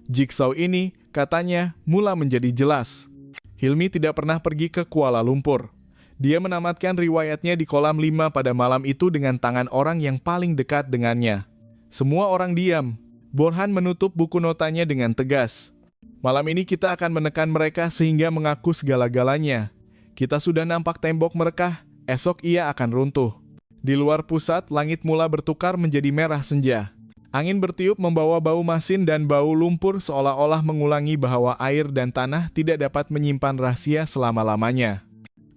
Jigsaw ini, katanya, mula menjadi jelas. Hilmi tidak pernah pergi ke Kuala Lumpur. Dia menamatkan riwayatnya di kolam 5 pada malam itu dengan tangan orang yang paling dekat dengannya. Semua orang diam. Borhan menutup buku notanya dengan tegas. Malam ini kita akan menekan mereka sehingga mengaku segala-galanya. Kita sudah nampak tembok merekah, esok ia akan runtuh. Di luar pusat, langit mula bertukar menjadi merah senja. Angin bertiup membawa bau masin dan bau lumpur seolah-olah mengulangi bahwa air dan tanah tidak dapat menyimpan rahasia selama-lamanya.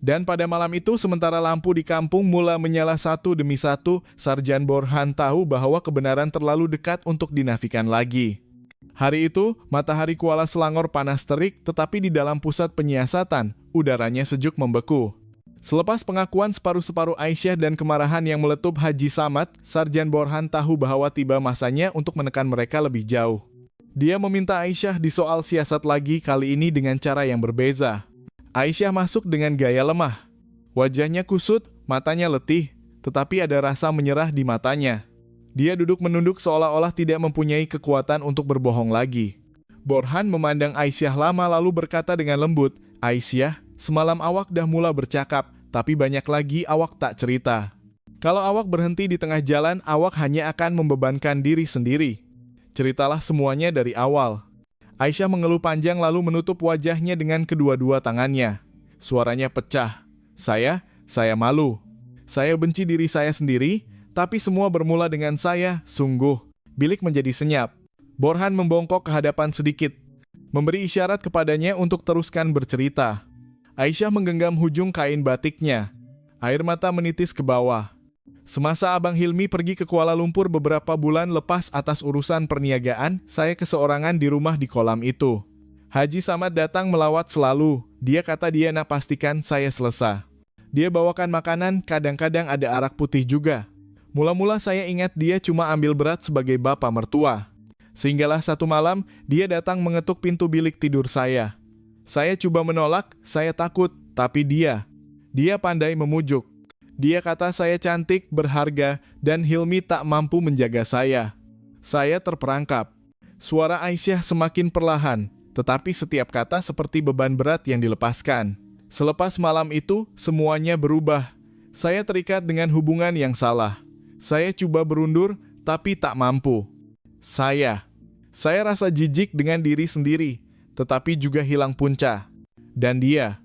Dan pada malam itu, sementara lampu di kampung mula menyala satu demi satu, Sarjan Borhan tahu bahwa kebenaran terlalu dekat untuk dinafikan lagi. Hari itu, matahari Kuala Selangor panas terik, tetapi di dalam pusat penyiasatan, udaranya sejuk membeku. Selepas pengakuan separuh-separuh Aisyah dan kemarahan yang meletup Haji Samad, Sarjan Borhan tahu bahwa tiba masanya untuk menekan mereka lebih jauh. Dia meminta Aisyah disoal siasat lagi, kali ini dengan cara yang berbeza. Aisyah masuk dengan gaya lemah. Wajahnya kusut, matanya letih, tetapi ada rasa menyerah di matanya. Dia duduk menunduk seolah-olah tidak mempunyai kekuatan untuk berbohong lagi. Borhan memandang Aisyah lama lalu berkata dengan lembut, Aisyah, semalam awak dah mula bercakap, tapi banyak lagi awak tak cerita. Kalau awak berhenti di tengah jalan, awak hanya akan membebankan diri sendiri. Ceritalah semuanya dari awal. Aisyah mengeluh panjang lalu menutup wajahnya dengan kedua-dua tangannya. Suaranya pecah. Saya malu. Saya benci diri saya sendiri. Tapi semua bermula dengan saya, sungguh. Bilik menjadi senyap. Borhan membongkok ke hadapan sedikit. Memberi isyarat kepadanya untuk teruskan bercerita. Aisyah menggenggam hujung kain batiknya. Air mata menitis ke bawah. Semasa Abang Hilmi pergi ke Kuala Lumpur beberapa bulan lepas atas urusan perniagaan, saya keseorangan di rumah di kolam itu. Haji Samad datang melawat selalu. Dia kata dia nak pastikan saya selesai. Dia bawakan makanan, kadang-kadang ada arak putih juga. Mula-mula saya ingat dia cuma ambil berat sebagai bapak mertua. Sehinggalah satu malam, dia datang mengetuk pintu bilik tidur saya. Saya coba menolak, saya takut, tapi dia pandai memujuk. Dia kata saya cantik, berharga, dan Hilmi tak mampu menjaga saya. Saya terperangkap. Suara Aisyah semakin perlahan, tetapi setiap kata seperti beban berat yang dilepaskan. Selepas malam itu, semuanya berubah. Saya terikat dengan hubungan yang salah. Saya coba berundur, tapi tak mampu. Saya rasa jijik dengan diri sendiri, tetapi juga hilang punca. Dan dia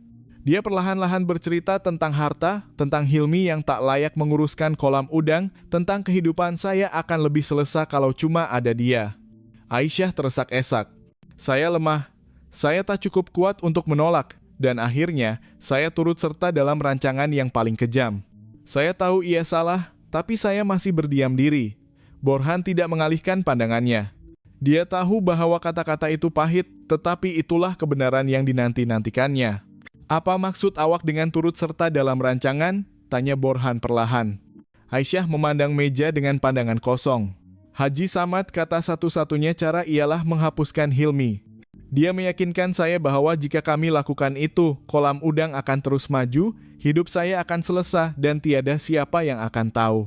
perlahan-lahan bercerita tentang harta, tentang Hilmi yang tak layak menguruskan kolam udang, tentang kehidupan saya akan lebih selesa kalau cuma ada dia. Aisyah teresak-esak. Saya lemah. Saya tak cukup kuat untuk menolak, dan akhirnya saya turut serta dalam rancangan yang paling kejam. Saya tahu ia salah, tapi saya masih berdiam diri. Borhan tidak mengalihkan pandangannya. Dia tahu bahwa kata-kata itu pahit, tetapi itulah kebenaran yang dinanti-nantikannya. Apa maksud awak dengan turut serta dalam rancangan? Tanya Borhan perlahan. Aisyah memandang meja dengan pandangan kosong. Haji Samad kata satu-satunya cara ialah menghapuskan Hilmi. Dia meyakinkan saya bahwa jika kami lakukan itu, kolam udang akan terus maju, hidup saya akan selesai dan tiada siapa yang akan tahu.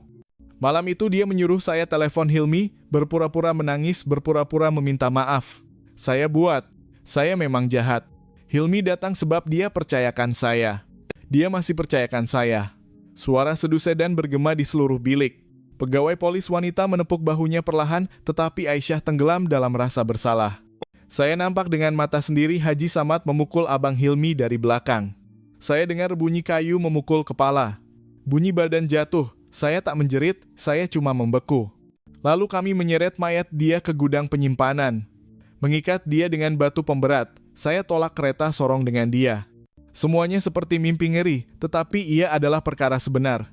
Malam itu dia menyuruh saya telepon Hilmi, berpura-pura menangis, berpura-pura meminta maaf. Saya memang jahat. Hilmi datang sebab dia percayakan saya. Dia masih percayakan saya. Suara sedu sedan bergema di seluruh bilik. Pegawai polis wanita menepuk bahunya perlahan, tetapi Aisyah tenggelam dalam rasa bersalah. Saya nampak dengan mata sendiri Haji Samad memukul abang Hilmi dari belakang. Saya dengar bunyi kayu memukul kepala. Bunyi badan jatuh. Saya tak menjerit, saya cuma membeku. Lalu kami menyeret mayat dia ke gudang penyimpanan. Mengikat dia dengan batu pemberat. Saya tolak kereta sorong dengan dia. Semuanya seperti mimpi ngeri, tetapi ia adalah perkara sebenar.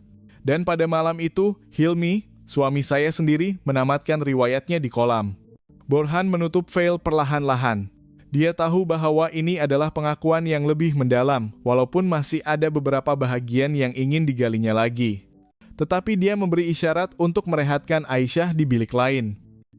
Dan pada malam itu, Hilmi, suami saya sendiri, menamatkan riwayatnya di kolam. Borhan menutup veil perlahan-lahan. Dia tahu bahwa ini adalah pengakuan yang lebih mendalam, walaupun masih ada beberapa bahagian yang ingin digalinya lagi. Tetapi dia memberi isyarat untuk merehatkan Aisyah di bilik lain.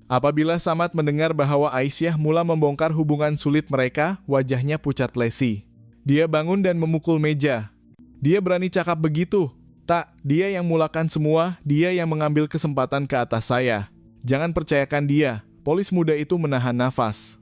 Apabila Samad mendengar bahwa Aisyah mula membongkar hubungan sulit mereka, wajahnya pucat lesi. Dia bangun dan memukul meja. Dia berani cakap begitu. Tak, dia yang mulakan semua, dia yang mengambil kesempatan ke atas saya. Jangan percayakan dia, polis muda itu menahan nafas.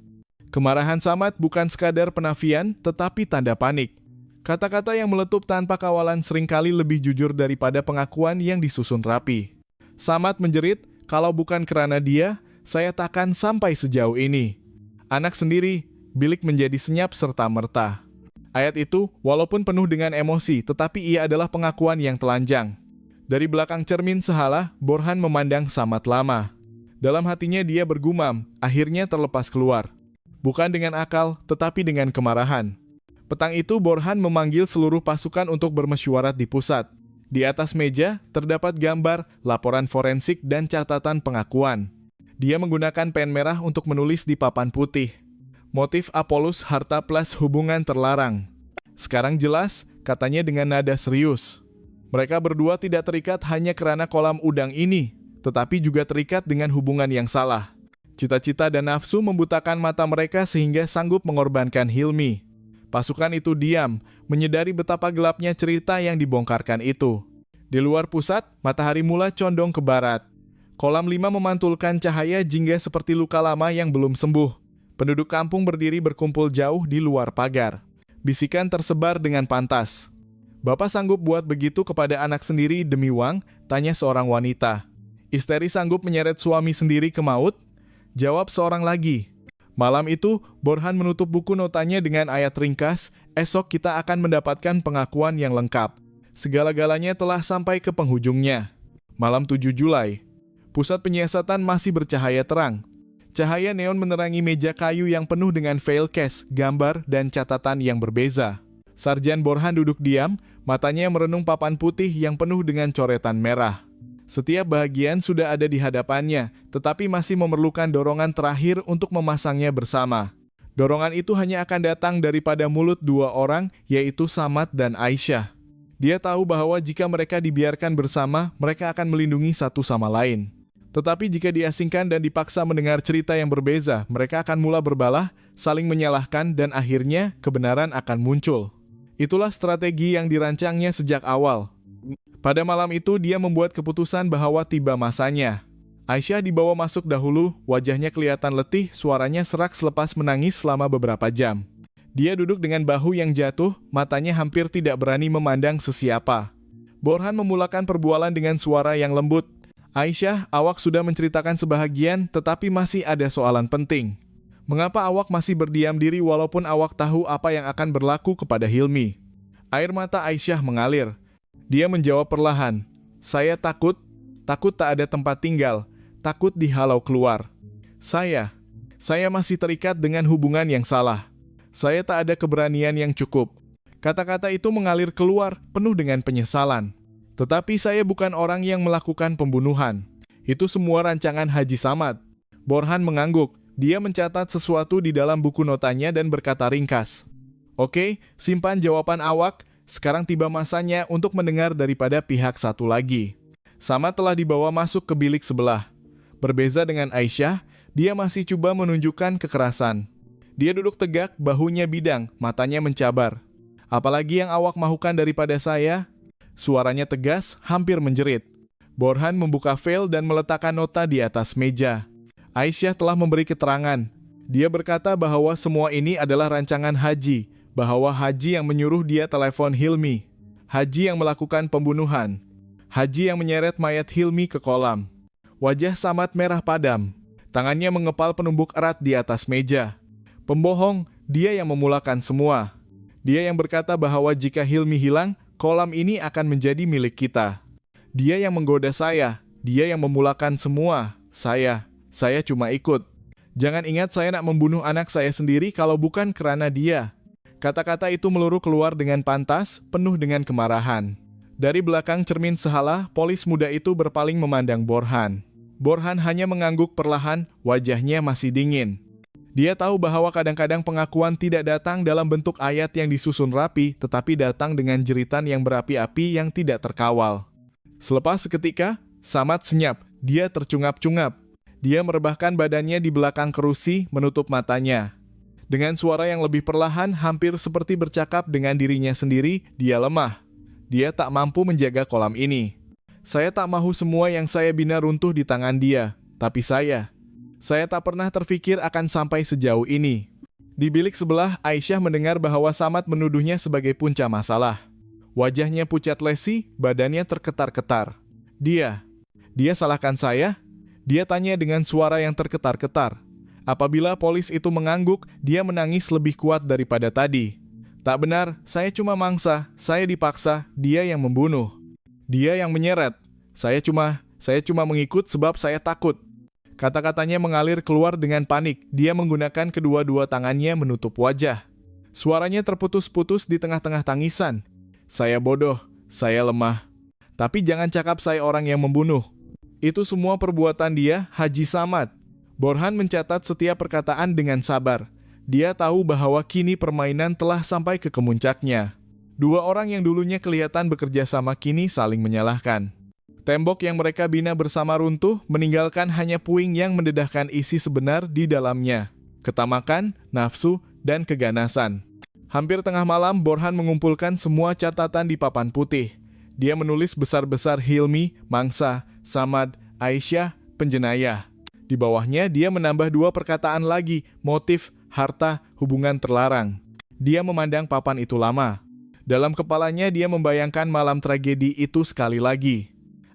Kemarahan Samad bukan sekadar penafian, tetapi tanda panik. Kata-kata yang meletup tanpa kawalan seringkali lebih jujur daripada pengakuan yang disusun rapi. Samad menjerit, kalau bukan kerana dia, saya takkan sampai sejauh ini. Anak sendiri, bilik menjadi senyap serta-merta. Ayat itu, walaupun penuh dengan emosi, tetapi ia adalah pengakuan yang telanjang. Dari belakang cermin sehala, Borhan memandang Samad lama. Dalam hatinya dia bergumam, akhirnya terlepas keluar. Bukan dengan akal, tetapi dengan kemarahan. Petang itu Borhan memanggil seluruh pasukan untuk bermesyuarat di pusat. Di atas meja, terdapat gambar, laporan forensik, dan catatan pengakuan. Dia menggunakan pen merah untuk menulis di papan putih. Motif Apolus harta plus hubungan terlarang. Sekarang jelas, katanya dengan nada serius. Mereka berdua tidak terikat hanya kerana kolam udang ini, tetapi juga terikat dengan hubungan yang salah. Cita-cita dan nafsu membutakan mata mereka sehingga sanggup mengorbankan Hilmi. Pasukan itu diam, menyadari betapa gelapnya cerita yang dibongkarkan itu. Di luar pusat, matahari mula condong ke barat. Kolam 5 memantulkan cahaya jingga seperti luka lama yang belum sembuh. Penduduk kampung berdiri berkumpul jauh di luar pagar. Bisikan tersebar dengan pantas. Bapak sanggup buat begitu kepada anak sendiri demi uang? Tanya seorang wanita. Istri sanggup menyeret suami sendiri ke maut? Jawab seorang lagi. Malam itu, Borhan menutup buku notanya dengan ayat ringkas, esok kita akan mendapatkan pengakuan yang lengkap. Segala-galanya telah sampai ke penghujungnya. Malam 7 Julai. Pusat penyiasatan masih bercahaya terang. Cahaya neon menerangi meja kayu yang penuh dengan file case, gambar, dan catatan yang berbeza. Sarjan Borhan duduk diam, matanya merenung papan putih yang penuh dengan coretan merah. Setiap bahagian sudah ada di hadapannya, tetapi masih memerlukan dorongan terakhir untuk memasangnya bersama. Dorongan itu hanya akan datang daripada mulut dua orang, yaitu Samad dan Aisyah. Dia tahu bahwa jika mereka dibiarkan bersama, mereka akan melindungi satu sama lain. Tetapi jika diasingkan dan dipaksa mendengar cerita yang berbeza, mereka akan mula berbalah, saling menyalahkan, dan akhirnya kebenaran akan muncul. Itulah strategi yang dirancangnya sejak awal. Pada malam itu, dia membuat keputusan bahwa tiba masanya. Aisyah dibawa masuk dahulu, wajahnya kelihatan letih, suaranya serak selepas menangis selama beberapa jam. Dia duduk dengan bahu yang jatuh, matanya hampir tidak berani memandang sesiapa. Borhan memulakan perbualan dengan suara yang lembut. Aisyah, awak sudah menceritakan sebahagian, tetapi masih ada soalan penting. Mengapa awak masih berdiam diri walaupun awak tahu apa yang akan berlaku kepada Hilmi? Air mata Aisyah mengalir. Dia menjawab perlahan, saya takut tak ada tempat tinggal, takut dihalau keluar. Saya masih terikat dengan hubungan yang salah. Saya tak ada keberanian yang cukup. Kata-kata itu mengalir keluar, penuh dengan penyesalan. Tetapi saya bukan orang yang melakukan pembunuhan. Itu semua rancangan Haji Samad. Borhan mengangguk. Dia mencatat sesuatu di dalam buku notanya dan berkata ringkas. Oke, simpan jawaban awak. Sekarang tiba masanya untuk mendengar daripada pihak satu lagi. Samad telah dibawa masuk ke bilik sebelah. Berbeza dengan Aisyah, dia masih coba menunjukkan kekerasan. Dia duduk tegak, bahunya bidang, matanya mencabar. Apalagi yang awak mahukan daripada saya? Suaranya tegas, hampir menjerit. Borhan membuka file dan meletakkan nota di atas meja. Aisyah telah memberi keterangan. Dia berkata bahwa semua ini adalah rancangan Haji, bahwa Haji yang menyuruh dia telepon Hilmi. Haji yang melakukan pembunuhan. Haji yang menyeret mayat Hilmi ke kolam. Wajah Samad merah padam. Tangannya mengepal penumbuk erat di atas meja. Pembohong, dia yang memulakan semua. Dia yang berkata bahwa jika Hilmi hilang, kolam ini akan menjadi milik kita. Dia yang menggoda saya. Dia yang memulakan semua. Saya cuma ikut. Jangan ingat saya nak membunuh anak saya sendiri kalau bukan kerana dia. Kata-kata itu meluruh keluar dengan pantas, penuh dengan kemarahan. Dari belakang cermin sehala, polis muda itu berpaling memandang Borhan. Borhan hanya mengangguk perlahan, wajahnya masih dingin. Dia tahu bahwa kadang-kadang pengakuan tidak datang dalam bentuk ayat yang disusun rapi, tetapi datang dengan jeritan yang berapi-api yang tidak terkawal. Selepas seketika, Samad senyap, dia tercungap-cungap. Dia merebahkan badannya di belakang kerusi, menutup matanya. Dengan suara yang lebih perlahan, hampir seperti bercakap dengan dirinya sendiri, dia lemah. Dia tak mampu menjaga kolam ini. Saya tak mahu semua yang saya bina runtuh di tangan dia, tapi saya tak pernah terfikir akan sampai sejauh ini. Di bilik sebelah, Aisyah mendengar bahwa Samad menuduhnya sebagai punca masalah. Wajahnya pucat lesi, badannya terketar-ketar. Dia salahkan saya? Dia tanya dengan suara yang terketar-ketar. Apabila polis itu mengangguk, dia menangis lebih kuat daripada tadi. Tak benar, saya cuma mangsa, saya dipaksa, dia yang membunuh. Dia yang menyeret. Saya cuma mengikut sebab saya takut. Kata-katanya mengalir keluar dengan panik. Dia menggunakan kedua-dua tangannya menutup wajah. Suaranya terputus-putus di tengah-tengah tangisan. Saya bodoh, saya lemah. Tapi jangan cakap saya orang yang membunuh. Itu semua perbuatan dia, Haji Samad. Borhan mencatat setiap perkataan dengan sabar. Dia tahu bahwa kini permainan telah sampai ke kemuncaknya. Dua orang yang dulunya kelihatan bekerja sama kini saling menyalahkan. Tembok yang mereka bina bersama runtuh, meninggalkan hanya puing yang mendedahkan isi sebenar di dalamnya. Ketamakan, nafsu, dan keganasan. Hampir tengah malam, Borhan mengumpulkan semua catatan di papan putih. Dia menulis besar-besar Hilmi, Mangsa, Samad, Aisyah, penjenayah. Di bawahnya, dia menambah 2 perkataan lagi, motif, harta, hubungan terlarang. Dia memandang papan itu lama. Dalam kepalanya, dia membayangkan malam tragedi itu sekali lagi.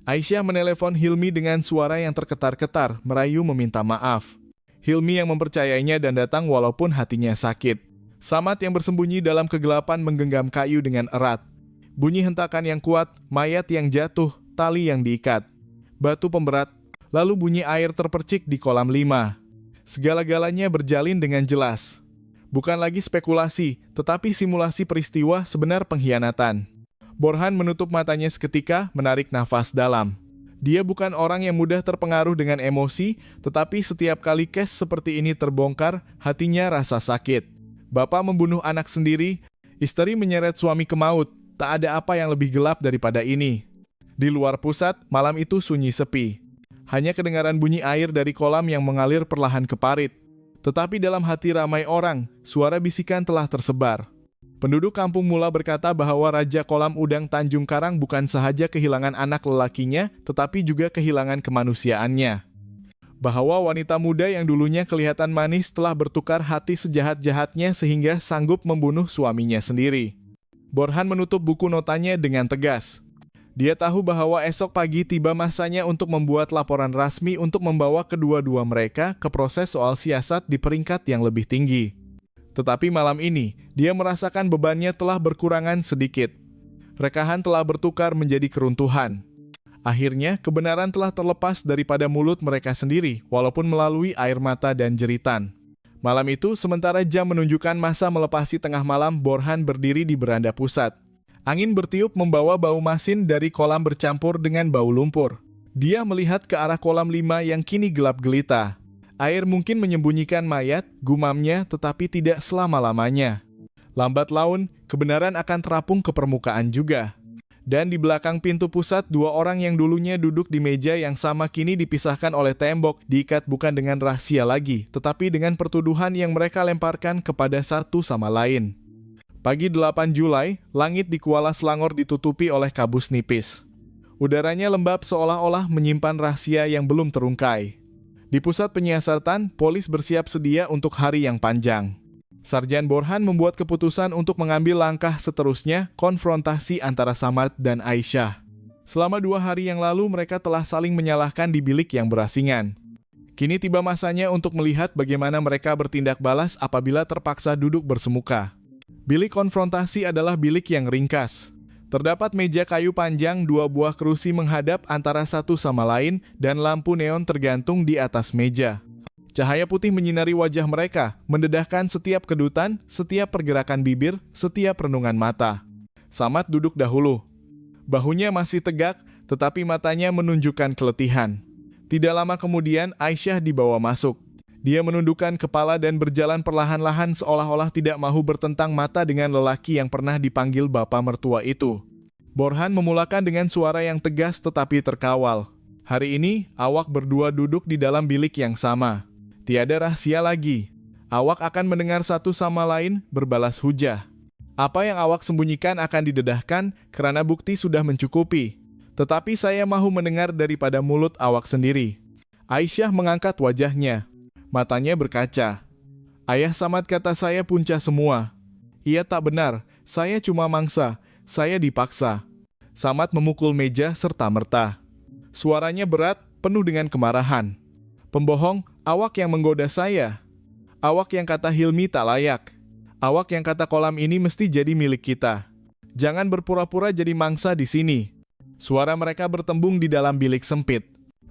Aisyah menelepon Hilmi dengan suara yang terketar-ketar, merayu meminta maaf. Hilmi yang mempercayainya dan datang walaupun hatinya sakit. Samad yang bersembunyi dalam kegelapan menggenggam kayu dengan erat. Bunyi hentakan yang kuat, mayat yang jatuh, tali yang diikat. Batu pemberat, lalu bunyi air terpercik di kolam 5. Segala-galanya berjalin dengan jelas. Bukan lagi spekulasi, tetapi simulasi peristiwa sebenar pengkhianatan. Borhan menutup matanya seketika, menarik nafas dalam. Dia bukan orang yang mudah terpengaruh dengan emosi, tetapi setiap kali case seperti ini terbongkar, hatinya rasa sakit. Bapak membunuh anak sendiri, istri menyeret suami ke maut. Tak ada apa yang lebih gelap daripada ini. Di luar pusat, malam itu sunyi sepi. Hanya kedengaran bunyi air dari kolam yang mengalir perlahan ke parit. Tetapi dalam hati ramai orang, suara bisikan telah tersebar. Penduduk kampung mula berkata bahwa Raja Kolam Udang Tanjung Karang bukan sahaja kehilangan anak lelakinya, tetapi juga kehilangan kemanusiaannya. Bahwa wanita muda yang dulunya kelihatan manis telah bertukar hati sejahat-jahatnya sehingga sanggup membunuh suaminya sendiri. Borhan menutup buku notanya dengan tegas. Dia tahu bahwa esok pagi tiba masanya untuk membuat laporan rasmi untuk membawa kedua-dua mereka ke proses soal siasat di peringkat yang lebih tinggi. Tetapi malam ini, dia merasakan bebannya telah berkurangan sedikit. Rekahan telah bertukar menjadi keruntuhan. Akhirnya, kebenaran telah terlepas daripada mulut mereka sendiri, walaupun melalui air mata dan jeritan. Malam itu, sementara jam menunjukkan masa melepasi tengah malam, Borhan berdiri di beranda pusat. Angin bertiup membawa bau masin dari kolam bercampur dengan bau lumpur. Dia melihat ke arah kolam 5 yang kini gelap gelita. Air mungkin menyembunyikan mayat, gumamnya, tetapi tidak selama-lamanya. Lambat laun, kebenaran akan terapung ke permukaan juga. Dan di belakang pintu pusat, dua orang yang dulunya duduk di meja yang sama kini dipisahkan oleh tembok, diikat bukan dengan rahasia lagi, tetapi dengan pertuduhan yang mereka lemparkan kepada satu sama lain. Pagi 8 Julai, langit di Kuala Selangor ditutupi oleh kabut nipis. Udaranya lembab seolah-olah menyimpan rahasia yang belum terungkai. Di pusat penyiasatan, polis bersiap sedia untuk hari yang panjang. Sarjan Borhan membuat keputusan untuk mengambil langkah seterusnya, konfrontasi antara Samad dan Aisyah. Selama 2 hari yang lalu mereka telah saling menyalahkan di bilik yang berasingan. Kini tiba masanya untuk melihat bagaimana mereka bertindak balas apabila terpaksa duduk bersemuka. Bilik konfrontasi adalah bilik yang ringkas. Terdapat meja kayu panjang, 2 buah kerusi menghadap antara satu sama lain, dan lampu neon tergantung di atas meja. Cahaya putih menyinari wajah mereka, mendedahkan setiap kedutan, setiap pergerakan bibir, setiap renungan mata. Samad duduk dahulu. Bahunya masih tegak, tetapi matanya menunjukkan keletihan. Tidak lama kemudian, Aisyah dibawa masuk. Dia menundukkan kepala dan berjalan perlahan-lahan seolah-olah tidak mahu bertentang mata dengan lelaki yang pernah dipanggil bapa mertua itu. Borhan memulakan dengan suara yang tegas tetapi terkawal. Hari ini, awak berdua duduk di dalam bilik yang sama. Tiada rahasia lagi. Awak akan mendengar satu sama lain berbalas hujah. Apa yang awak sembunyikan akan didedahkan karena bukti sudah mencukupi. Tetapi saya mahu mendengar daripada mulut awak sendiri. Aisyah mengangkat wajahnya. Matanya berkaca. Ayah Samad kata saya punca semua. Ia tak benar, saya cuma mangsa, saya dipaksa. Samad memukul meja serta-merta. Suaranya berat, penuh dengan kemarahan. Pembohong, awak yang menggoda saya. Awak yang kata Hilmi tak layak. Awak yang kata kolam ini mesti jadi milik kita. Jangan berpura-pura jadi mangsa di sini. Suara mereka bertembung di dalam bilik sempit.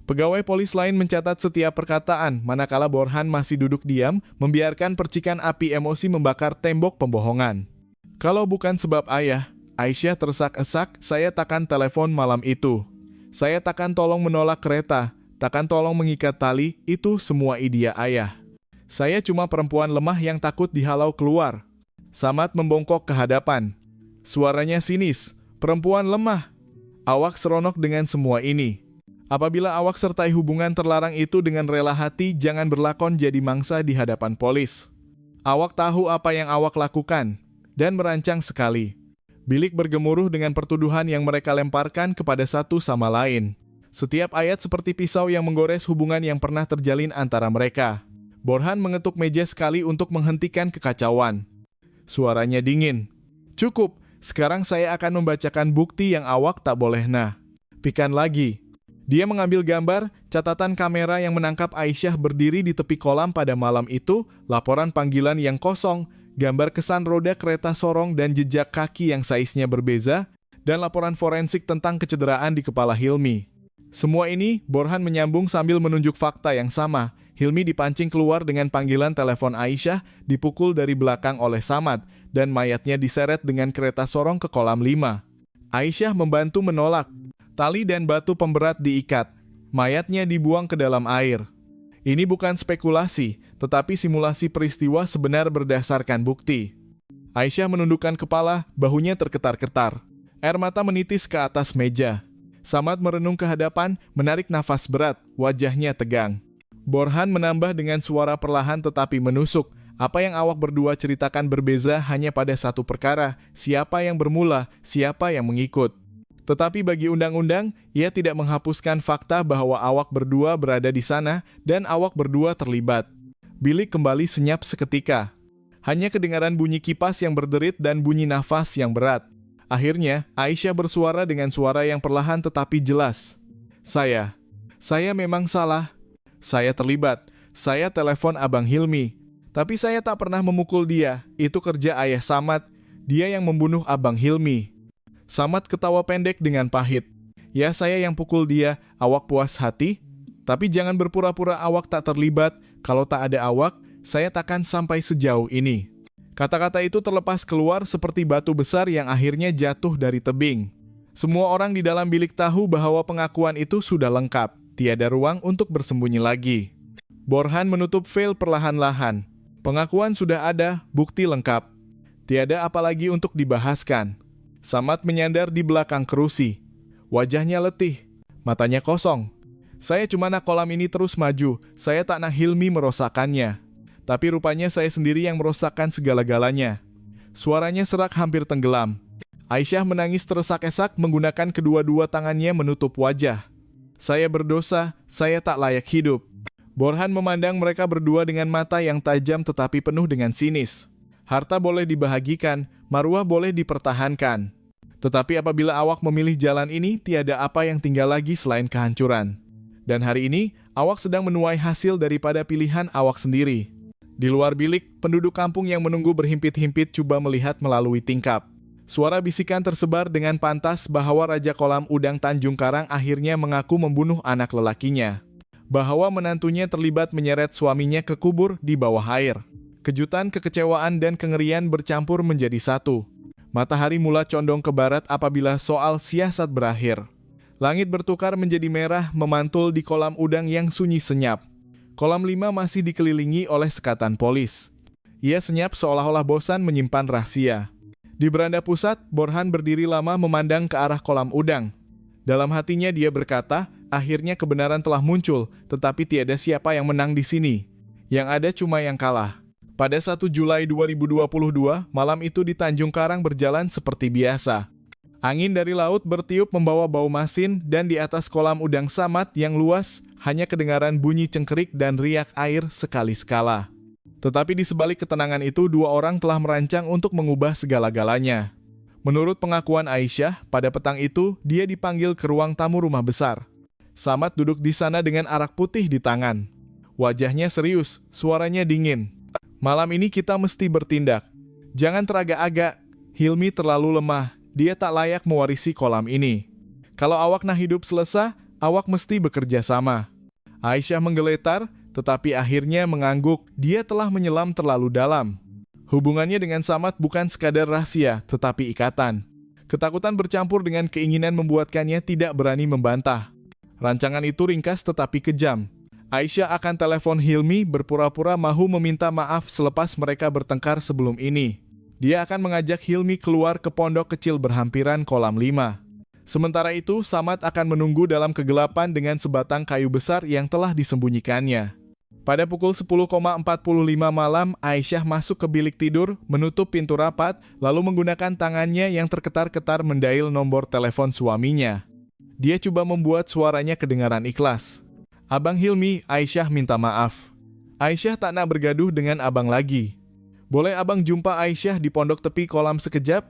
Pegawai polis lain mencatat setiap perkataan, manakala Borhan masih duduk diam, membiarkan percikan api emosi membakar tembok pembohongan. Kalau bukan sebab ayah, Aisyah tersak-esak, saya takkan telepon malam itu. Saya takkan tolong menolak kereta, takkan tolong mengikat tali, itu semua idea ayah. Saya cuma perempuan lemah yang takut dihalau keluar. Samad membongkok ke hadapan. Suaranya sinis, perempuan lemah. Awak seronok dengan semua ini. Apabila awak sertai hubungan terlarang itu dengan rela hati, jangan berlakon jadi mangsa di hadapan polis. Awak tahu apa yang awak lakukan, dan merancang sekali. Bilik bergemuruh dengan pertuduhan yang mereka lemparkan kepada satu sama lain. Setiap ayat seperti pisau yang menggores hubungan yang pernah terjalin antara mereka. Borhan mengetuk meja sekali untuk menghentikan kekacauan. Suaranya dingin. Cukup, sekarang saya akan membacakan bukti yang awak tak boleh pikan lagi. Dia mengambil gambar, catatan kamera yang menangkap Aisyah berdiri di tepi kolam pada malam itu, laporan panggilan yang kosong, gambar kesan roda kereta sorong dan jejak kaki yang saiznya berbeza, dan laporan forensik tentang kecederaan di kepala Hilmi. Semua ini, Borhan menyambung sambil menunjuk fakta yang sama. Hilmi dipancing keluar dengan panggilan telepon Aisyah, dipukul dari belakang oleh Samad, dan mayatnya diseret dengan kereta sorong ke kolam 5. Aisyah membantu menolak. Tali dan batu pemberat diikat. Mayatnya dibuang ke dalam air. Ini bukan spekulasi, tetapi simulasi peristiwa sebenar berdasarkan bukti. Aisyah menundukkan kepala, bahunya terketar-ketar. Air mata menitis ke atas meja. Samad merenung ke hadapan, menarik nafas berat, wajahnya tegang. Borhan menambah dengan suara perlahan tetapi menusuk. Apa yang awak berdua ceritakan berbeza hanya pada satu perkara, siapa yang bermula, siapa yang mengikut. Tetapi bagi undang-undang, ia tidak menghapuskan fakta bahwa awak berdua berada di sana dan awak berdua terlibat. Bilik kembali senyap seketika. Hanya kedengaran bunyi kipas yang berderit dan bunyi nafas yang berat. Akhirnya, Aisyah bersuara dengan suara yang perlahan tetapi jelas. Saya memang salah. Saya terlibat. Saya telepon Abang Hilmi. Tapi saya tak pernah memukul dia. Itu kerja ayah Samad. Dia yang membunuh Abang Hilmi. Samad ketawa pendek dengan pahit. Ya, saya yang pukul dia. Awak puas hati? Tapi jangan berpura-pura awak tak terlibat. Kalau tak ada awak, saya takkan sampai sejauh ini. Kata-kata itu terlepas keluar seperti batu besar yang akhirnya jatuh dari tebing. Semua orang di dalam bilik tahu bahwa pengakuan itu sudah lengkap. Tiada ruang untuk bersembunyi lagi. Borhan menutup file perlahan-lahan. Pengakuan sudah ada, bukti lengkap. Tiada apa lagi untuk dibahaskan. Samad menyandar di belakang kerusi. Wajahnya letih, matanya kosong. Saya cuma nak kolam ini terus maju, saya tak nak Hilmi merosakkannya. Tapi rupanya saya sendiri yang merosakkan segala-galanya. Suaranya serak hampir tenggelam. Aisyah menangis teresak-esak menggunakan kedua-dua tangannya menutup wajah. Saya berdosa, saya tak layak hidup. Borhan memandang mereka berdua dengan mata yang tajam tetapi penuh dengan sinis. Harta boleh dibahagikan, maruah boleh dipertahankan. Tetapi apabila awak memilih jalan ini, tiada apa yang tinggal lagi selain kehancuran. Dan hari ini, awak sedang menuai hasil daripada pilihan awak sendiri. Di luar bilik, penduduk kampung yang menunggu berhimpit-himpit coba melihat melalui tingkap. Suara bisikan tersebar dengan pantas bahwa Raja Kolam Udang Tanjung Karang akhirnya mengaku membunuh anak lelakinya. Bahwa menantunya terlibat menyeret suaminya ke kubur di bawah air. Kejutan, kekecewaan, dan kengerian bercampur menjadi satu. Matahari mula condong ke barat apabila soal siasat berakhir. Langit bertukar menjadi merah memantul di kolam udang yang sunyi senyap. Kolam 5 masih dikelilingi oleh sekatan polis. Ia senyap seolah-olah bosan menyimpan rahasia. Di beranda pusat, Borhan berdiri lama memandang ke arah kolam udang. Dalam hatinya dia berkata, akhirnya kebenaran telah muncul, tetapi tiada siapa yang menang di sini. Yang ada cuma yang kalah. Pada 1 Julai 2022, malam itu di Tanjung Karang berjalan seperti biasa. Angin dari laut bertiup membawa bau masin dan di atas kolam udang Samad yang luas, hanya kedengaran bunyi cengkerik dan riak air sekali-sekala. Tetapi di sebalik ketenangan itu, dua orang telah merancang untuk mengubah segala-galanya. Menurut pengakuan Aisyah, pada petang itu, dia dipanggil ke ruang tamu rumah besar. Samad duduk di sana dengan arak putih di tangan. Wajahnya serius, suaranya dingin. Malam ini kita mesti bertindak. Jangan teragak-agak, Hilmi terlalu lemah, dia tak layak mewarisi kolam ini. Kalau awak nak hidup selesa, awak mesti bekerja sama. Aisyah menggeletar, tetapi akhirnya mengangguk, dia telah menyelam terlalu dalam. Hubungannya dengan Samad bukan sekadar rahasia, tetapi ikatan. Ketakutan bercampur dengan keinginan membuatkannya tidak berani membantah. Rancangan itu ringkas tetapi kejam. Aisyah akan telepon Hilmi berpura-pura mahu meminta maaf selepas mereka bertengkar sebelum ini. Dia akan mengajak Hilmi keluar ke pondok kecil berhampiran kolam 5. Sementara itu, Samad akan menunggu dalam kegelapan dengan sebatang kayu besar yang telah disembunyikannya. Pada pukul 10.45 malam, Aisyah masuk ke bilik tidur, menutup pintu rapat, lalu menggunakan tangannya yang terketar-ketar mendail nomor telepon suaminya. Dia coba membuat suaranya kedengaran ikhlas. Abang Hilmi, Aisyah minta maaf. Aisyah tak nak bergaduh dengan abang lagi. Boleh abang jumpa Aisyah di pondok tepi kolam sekejap?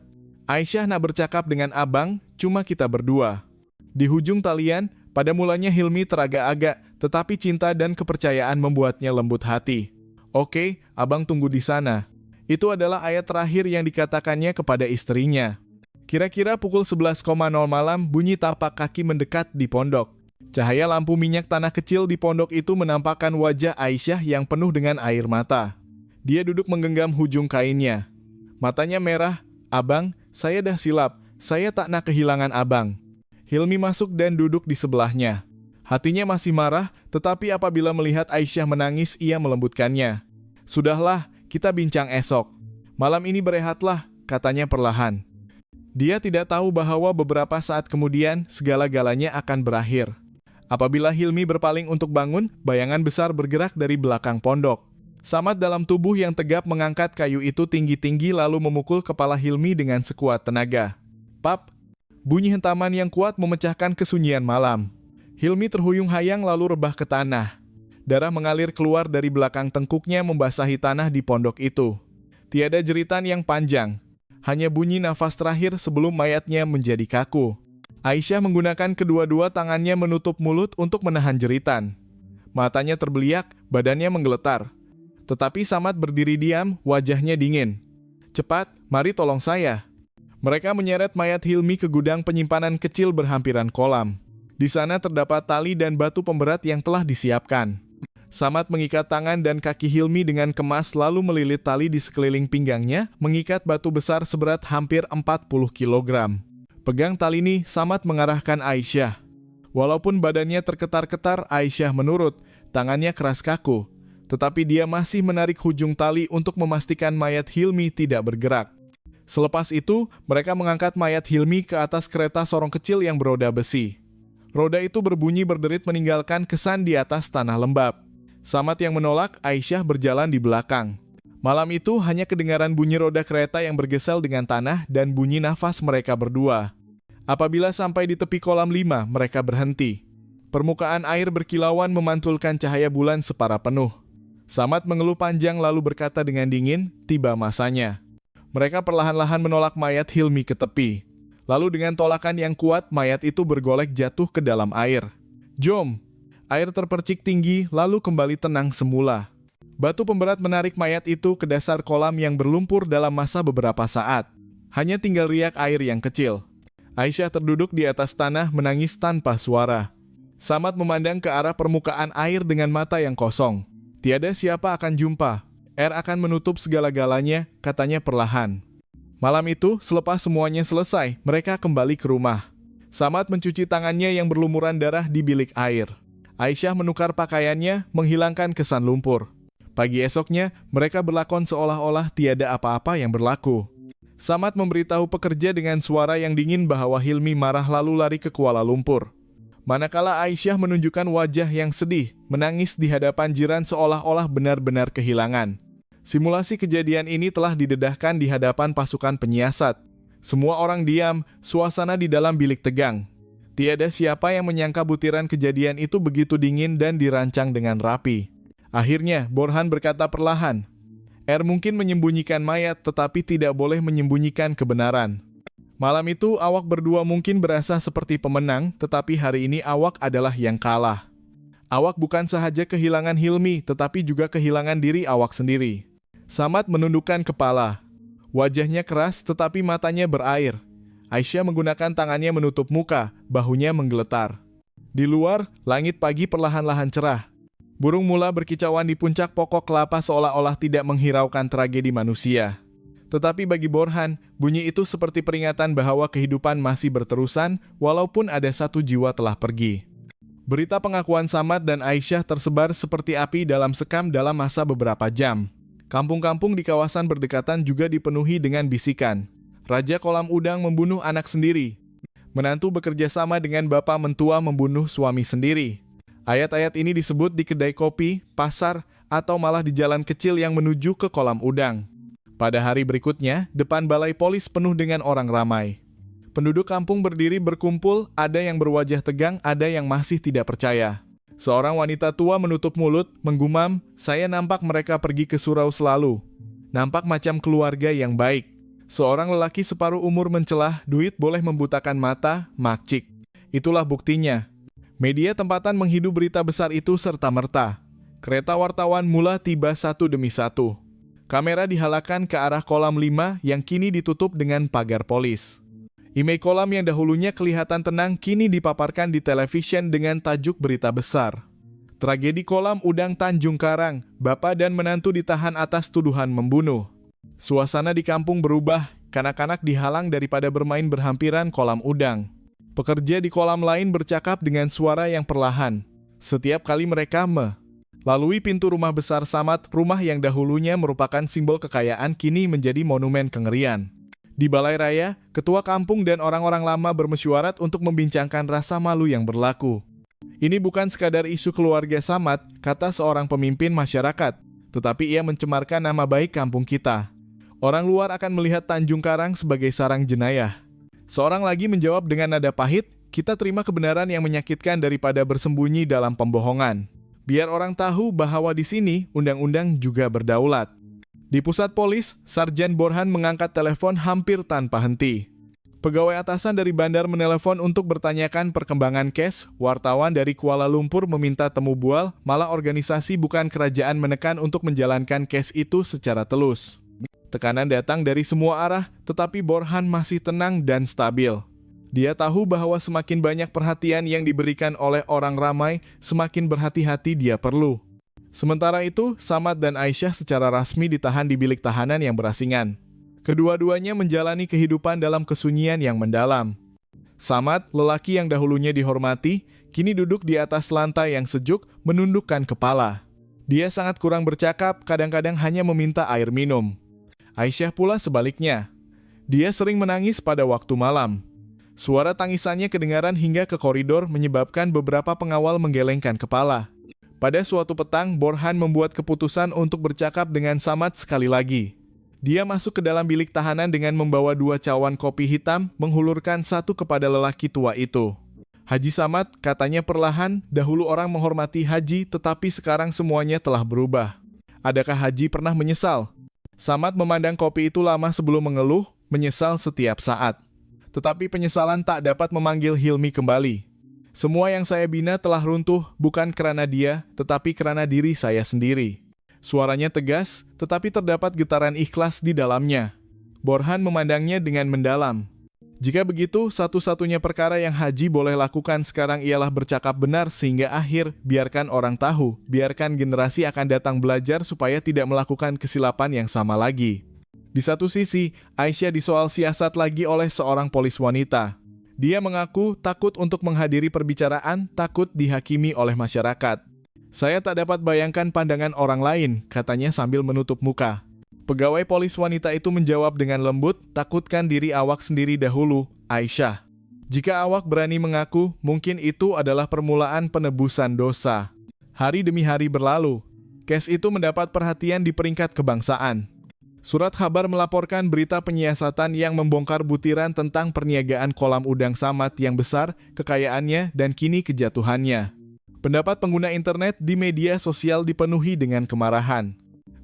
Aisyah nak bercakap dengan abang, cuma kita berdua. Di hujung talian, pada mulanya Hilmi teragak-agak, tetapi cinta dan kepercayaan membuatnya lembut hati. Oke, abang tunggu di sana. Itu adalah ayat terakhir yang dikatakannya kepada istrinya. Kira-kira pukul 11.00 malam, bunyi tapak kaki mendekat di pondok. Cahaya lampu minyak tanah kecil di pondok itu menampakkan wajah Aisyah yang penuh dengan air mata. Dia duduk menggenggam hujung kainnya. Matanya merah. Abang, saya dah silap. Saya tak nak kehilangan abang. Hilmi masuk dan duduk di sebelahnya. Hatinya masih marah, tetapi apabila melihat Aisyah menangis, ia melembutkannya. Sudahlah, kita bincang esok. Malam ini berehatlah, katanya perlahan. Dia tidak tahu bahwa beberapa saat kemudian segala-galanya akan berakhir. Apabila Hilmi berpaling untuk bangun, bayangan besar bergerak dari belakang pondok. Samad dalam tubuh yang tegap mengangkat kayu itu tinggi-tinggi lalu memukul kepala Hilmi dengan sekuat tenaga. Pap! Bunyi hentaman yang kuat memecahkan kesunyian malam. Hilmi terhuyung-hayang lalu rebah ke tanah. Darah mengalir keluar dari belakang tengkuknya membasahi tanah di pondok itu. Tiada jeritan yang panjang. Hanya bunyi nafas terakhir sebelum mayatnya menjadi kaku. Aisyah menggunakan kedua-dua tangannya menutup mulut untuk menahan jeritan. Matanya terbeliak, badannya menggeletar. Tetapi Samad berdiri diam, wajahnya dingin. Cepat, mari tolong saya. Mereka menyeret mayat Hilmi ke gudang penyimpanan kecil berhampiran kolam. Di sana terdapat tali dan batu pemberat yang telah disiapkan. Samad mengikat tangan dan kaki Hilmi dengan kemas lalu melilit tali di sekeliling pinggangnya, mengikat batu besar seberat hampir 40 kg. Pegang tali ini, Samad mengarahkan Aisyah. Walaupun badannya terketar-ketar, Aisyah menurut, tangannya keras kaku. Tetapi dia masih menarik ujung tali untuk memastikan mayat Hilmi tidak bergerak. Selepas itu, mereka mengangkat mayat Hilmi ke atas kereta sorong kecil yang beroda besi. Roda itu berbunyi berderit meninggalkan kesan di atas tanah lembab. Samad yang menolak, Aisyah berjalan di belakang. Malam itu hanya kedengaran bunyi roda kereta yang bergesel dengan tanah dan bunyi nafas mereka berdua. Apabila sampai di tepi kolam 5, mereka berhenti. Permukaan air berkilauan memantulkan cahaya bulan separa penuh. Samad mengeluh panjang lalu berkata dengan dingin, tiba masanya. Mereka perlahan-lahan menolak mayat Hilmi ke tepi. Lalu dengan tolakan yang kuat, mayat itu bergolek jatuh ke dalam air. Jom! Air terpercik tinggi, lalu kembali tenang semula. Batu pemberat menarik mayat itu ke dasar kolam yang berlumpur dalam masa beberapa saat. Hanya tinggal riak air yang kecil. Aisyah terduduk di atas tanah menangis tanpa suara. Samad memandang ke arah permukaan air dengan mata yang kosong. Tiada siapa akan jumpa. Air akan menutup segala-galanya, katanya perlahan. Malam itu, selepas semuanya selesai, mereka kembali ke rumah. Samad mencuci tangannya yang berlumuran darah di bilik air. Aisyah menukar pakaiannya, menghilangkan kesan lumpur. Pagi esoknya, mereka berlakon seolah-olah tiada apa-apa yang berlaku. Samad memberitahu pekerja dengan suara yang dingin bahwa Hilmi marah lalu lari ke Kuala Lumpur. Manakala Aisyah menunjukkan wajah yang sedih, menangis di hadapan jiran seolah-olah benar-benar kehilangan. Simulasi kejadian ini telah didedahkan di hadapan pasukan penyiasat. Semua orang diam, suasana di dalam bilik tegang. Tiada siapa yang menyangka butiran kejadian itu begitu dingin dan dirancang dengan rapi. Akhirnya, Borhan berkata perlahan, R mungkin menyembunyikan mayat tetapi tidak boleh menyembunyikan kebenaran. Malam itu, awak berdua mungkin berasa seperti pemenang, tetapi hari ini awak adalah yang kalah. Awak bukan sahaja kehilangan Hilmi, tetapi juga kehilangan diri awak sendiri. Samad menundukkan kepala. Wajahnya keras tetapi matanya berair. Aisyah menggunakan tangannya menutup muka, bahunya menggeletar. Di luar, langit pagi perlahan-lahan cerah. Burung mula berkicauan di puncak pokok kelapa seolah-olah tidak menghiraukan tragedi manusia. Tetapi bagi Borhan, bunyi itu seperti peringatan bahwa kehidupan masih berterusan walaupun ada satu jiwa telah pergi. Berita pengakuan Samad dan Aisyah tersebar seperti api dalam sekam dalam masa beberapa jam. Kampung-kampung di kawasan berdekatan juga dipenuhi dengan bisikan. Raja Kolam Udang membunuh anak sendiri. Menantu bekerja sama dengan bapak mentua membunuh suami sendiri. Ayat-ayat ini disebut di kedai kopi, pasar, atau malah di jalan kecil yang menuju ke kolam udang. Pada hari berikutnya, depan balai polis penuh dengan orang ramai. Penduduk kampung berdiri berkumpul, ada yang berwajah tegang, ada yang masih tidak percaya. Seorang wanita tua menutup mulut, menggumam, saya nampak mereka pergi ke surau selalu. Nampak macam keluarga yang baik. Seorang lelaki separuh umur mencelah, duit boleh membutakan mata, makcik. Itulah buktinya. Media tempatan menghidu berita besar itu serta-merta. Kereta wartawan mula tiba satu demi satu. Kamera dihalakan ke arah kolam 5 yang kini ditutup dengan pagar polis. Imei kolam yang dahulunya kelihatan tenang kini dipaparkan di televisyen dengan tajuk berita besar. Tragedi kolam udang Tanjung Karang, bapak dan menantu ditahan atas tuduhan membunuh. Suasana di kampung berubah, kanak-kanak dihalang daripada bermain berhampiran kolam udang. Pekerja di kolam lain bercakap dengan suara yang perlahan. Setiap kali mereka lalui pintu rumah besar Samad, rumah yang dahulunya merupakan simbol kekayaan kini menjadi monumen kengerian. Di Balai Raya, ketua kampung dan orang-orang lama bermesyuarat untuk membincangkan rasa malu yang berlaku. Ini bukan sekadar isu keluarga Samad, kata seorang pemimpin masyarakat, tetapi ia mencemarkan nama baik kampung kita. Orang luar akan melihat Tanjung Karang sebagai sarang jenayah. Seorang lagi menjawab dengan nada pahit, kita terima kebenaran yang menyakitkan daripada bersembunyi dalam pembohongan. Biar orang tahu bahwa di sini undang-undang juga berdaulat. Di pusat polis, Sarjan Borhan mengangkat telepon hampir tanpa henti. Pegawai atasan dari bandar menelepon untuk bertanyakan perkembangan kes, wartawan dari Kuala Lumpur meminta temu bual, malah organisasi bukan kerajaan menekan untuk menjalankan kes itu secara telus. Tekanan datang dari semua arah, tetapi Borhan masih tenang dan stabil. Dia tahu bahwa semakin banyak perhatian yang diberikan oleh orang ramai, semakin berhati-hati dia perlu. Sementara itu, Samad dan Aisyah secara rasmi ditahan di bilik tahanan yang berasingan. Kedua-duanya menjalani kehidupan dalam kesunyian yang mendalam. Samad, lelaki yang dahulunya dihormati, kini duduk di atas lantai yang sejuk, menundukkan kepala. Dia sangat kurang bercakap, kadang-kadang hanya meminta air minum. Aisyah pula sebaliknya. Dia sering menangis pada waktu malam. Suara tangisannya kedengaran hingga ke koridor menyebabkan beberapa pengawal menggelengkan kepala. Pada suatu petang, Borhan membuat keputusan untuk bercakap dengan Samad sekali lagi. Dia masuk ke dalam bilik tahanan dengan membawa 2 cawan kopi hitam, menghulurkan satu kepada lelaki tua itu. Haji Samad, katanya perlahan, dahulu orang menghormati Haji, tetapi sekarang semuanya telah berubah. Adakah Haji pernah menyesal? Samad memandang kopi itu lama sebelum mengeluh, menyesal setiap saat. Tetapi penyesalan tak dapat memanggil Hilmi kembali. Semua yang saya bina telah runtuh bukan karena dia, tetapi karena diri saya sendiri. Suaranya tegas, tetapi terdapat getaran ikhlas di dalamnya. Borhan memandangnya dengan mendalam. Jika begitu, satu-satunya perkara yang Haji boleh lakukan sekarang ialah bercakap benar sehingga akhir, biarkan orang tahu, biarkan generasi akan datang belajar supaya tidak melakukan kesilapan yang sama lagi. Di satu sisi, Aisyah disoal siasat lagi oleh seorang polis wanita. Dia mengaku takut untuk menghadiri perbicaraan, takut dihakimi oleh masyarakat. Saya tak dapat bayangkan pandangan orang lain, katanya sambil menutup muka. Pegawai polis wanita itu menjawab dengan lembut, takutkan diri awak sendiri dahulu, Aisyah. Jika awak berani mengaku, mungkin itu adalah permulaan penebusan dosa. Hari demi hari berlalu. Kes itu mendapat perhatian di peringkat kebangsaan. Surat kabar melaporkan berita penyiasatan yang membongkar butiran tentang perniagaan kolam udang Samad yang besar, kekayaannya, dan kini kejatuhannya. Pendapat pengguna internet di media sosial dipenuhi dengan kemarahan.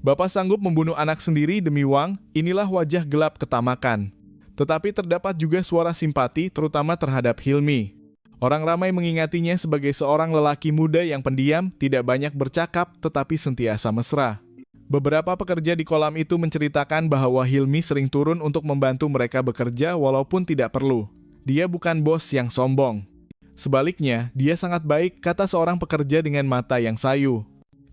Bapak sanggup membunuh anak sendiri demi uang, inilah wajah gelap ketamakan. Tetapi terdapat juga suara simpati, terutama terhadap Hilmi. Orang ramai mengingatinya sebagai seorang lelaki muda yang pendiam, tidak banyak bercakap, tetapi sentiasa mesra. Beberapa pekerja di kolam itu menceritakan bahwa Hilmi sering turun untuk membantu mereka bekerja walaupun tidak perlu. Dia bukan bos yang sombong. Sebaliknya, dia sangat baik, kata seorang pekerja dengan mata yang sayu.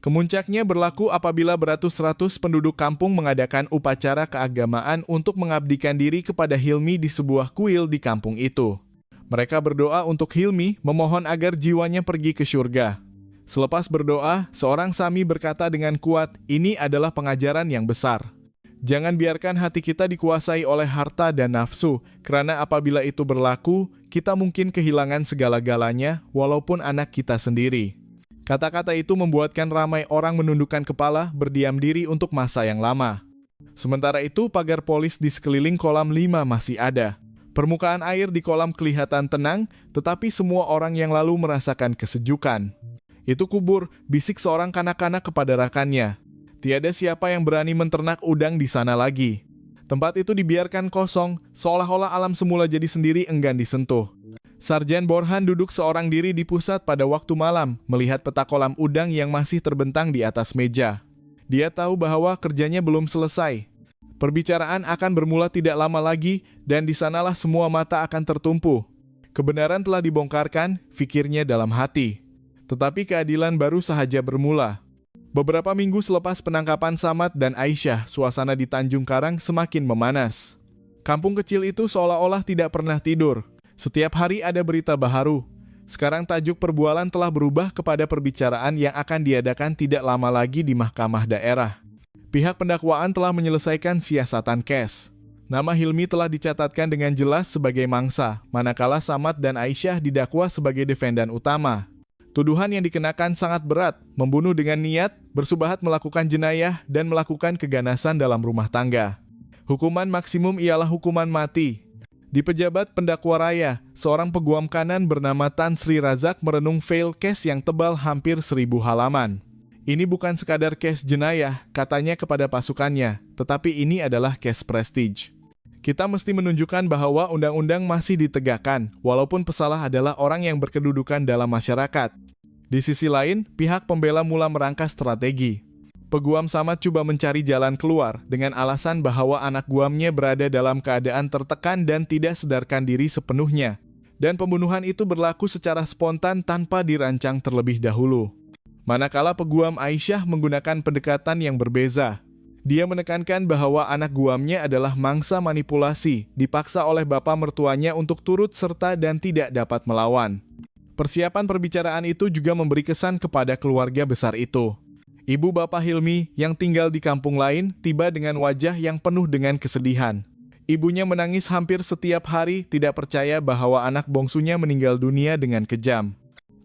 Kemuncaknya berlaku apabila beratus-ratus penduduk kampung mengadakan upacara keagamaan untuk mengabdikan diri kepada Hilmi di sebuah kuil di kampung itu. Mereka berdoa untuk Hilmi, memohon agar jiwanya pergi ke surga. Selepas berdoa, seorang Sami berkata dengan kuat, ini adalah pengajaran yang besar. Jangan biarkan hati kita dikuasai oleh harta dan nafsu, karena apabila itu berlaku, kita mungkin kehilangan segala-galanya, walaupun anak kita sendiri. Kata-kata itu membuatkan ramai orang menundukkan kepala, berdiam diri untuk masa yang lama. Sementara itu, pagar polis di sekeliling kolam 5 masih ada. Permukaan air di kolam kelihatan tenang, tetapi semua orang yang lalu merasakan kesejukan. Itu kubur, bisik seorang kanak-kanak kepada rakannya. Tiada siapa yang berani menternak udang di sana lagi. Tempat itu dibiarkan kosong, seolah-olah alam semula jadi sendiri enggan disentuh. Sarjan Borhan duduk seorang diri di pusat pada waktu malam, melihat peta kolam udang yang masih terbentang di atas meja. Dia tahu bahwa kerjanya belum selesai. Perbicaraan akan bermula tidak lama lagi, dan di sanalah semua mata akan tertumpu. Kebenaran telah dibongkarkan, fikirnya dalam hati. Tetapi keadilan baru sahaja bermula. Beberapa minggu selepas penangkapan Samad dan Aisyah, suasana di Tanjung Karang semakin memanas. Kampung kecil itu seolah-olah tidak pernah tidur. Setiap hari ada berita baharu. Sekarang tajuk perbualan telah berubah kepada perbicaraan yang akan diadakan tidak lama lagi di mahkamah daerah. Pihak pendakwaan telah menyelesaikan siasatan kes. Nama Hilmi telah dicatatkan dengan jelas sebagai mangsa, manakala Samad dan Aisyah didakwa sebagai defendan utama. Tuduhan yang dikenakan sangat berat, membunuh dengan niat, bersubahat melakukan jenayah, dan melakukan keganasan dalam rumah tangga. Hukuman maksimum ialah hukuman mati. Di pejabat pendakwa raya, seorang peguam kanan bernama Tan Sri Razak merenung file case yang tebal hampir 1000 halaman. Ini bukan sekadar case jenayah, katanya kepada pasukannya, tetapi ini adalah case prestige. Kita mesti menunjukkan bahwa undang-undang masih ditegakkan, walaupun pesalah adalah orang yang berkedudukan dalam masyarakat. Di sisi lain, pihak pembela mula merangkas strategi. Peguam Samad coba mencari jalan keluar dengan alasan bahwa anak guamnya berada dalam keadaan tertekan dan tidak sadarkan diri sepenuhnya. Dan pembunuhan itu berlaku secara spontan tanpa dirancang terlebih dahulu. Manakala peguam Aisyah menggunakan pendekatan yang berbeza. Dia menekankan bahwa anak guamnya adalah mangsa manipulasi, dipaksa oleh bapak mertuanya untuk turut serta dan tidak dapat melawan. Persiapan perbicaraan itu juga memberi kesan kepada keluarga besar itu. Ibu bapak Hilmi yang tinggal di kampung lain tiba dengan wajah yang penuh dengan kesedihan. Ibunya menangis hampir setiap hari, tidak percaya bahwa anak bongsunya meninggal dunia dengan kejam.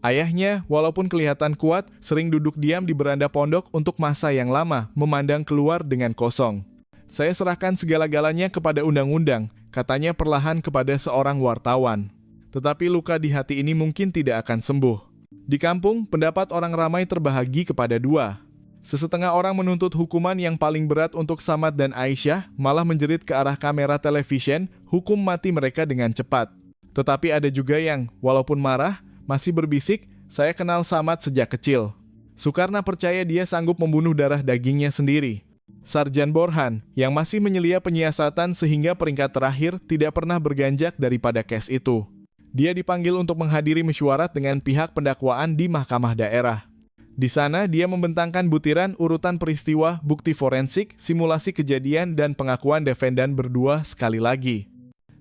Ayahnya, walaupun kelihatan kuat, sering duduk diam di beranda pondok untuk masa yang lama, memandang keluar dengan kosong. Saya serahkan segala-galanya kepada undang-undang, katanya perlahan kepada seorang wartawan. Tetapi luka di hati ini mungkin tidak akan sembuh. Di kampung, pendapat orang ramai terbahagi kepada dua. Sesetengah orang menuntut hukuman yang paling berat untuk Samad dan Aisyah, malah menjerit ke arah kamera televisyen, hukum mati mereka dengan cepat. Tetapi ada juga yang, walaupun marah, masih berbisik, saya kenal Samad sejak kecil. Sukarna percaya dia sanggup membunuh darah dagingnya sendiri. Sarjan Borhan, yang masih menyelia penyiasatan sehingga peringkat terakhir, tidak pernah berganjak daripada case itu. Dia dipanggil untuk menghadiri mesyuarat dengan pihak pendakwaan di mahkamah daerah. Di sana, dia membentangkan butiran urutan peristiwa, bukti forensik, simulasi kejadian, dan pengakuan defendan berdua sekali lagi.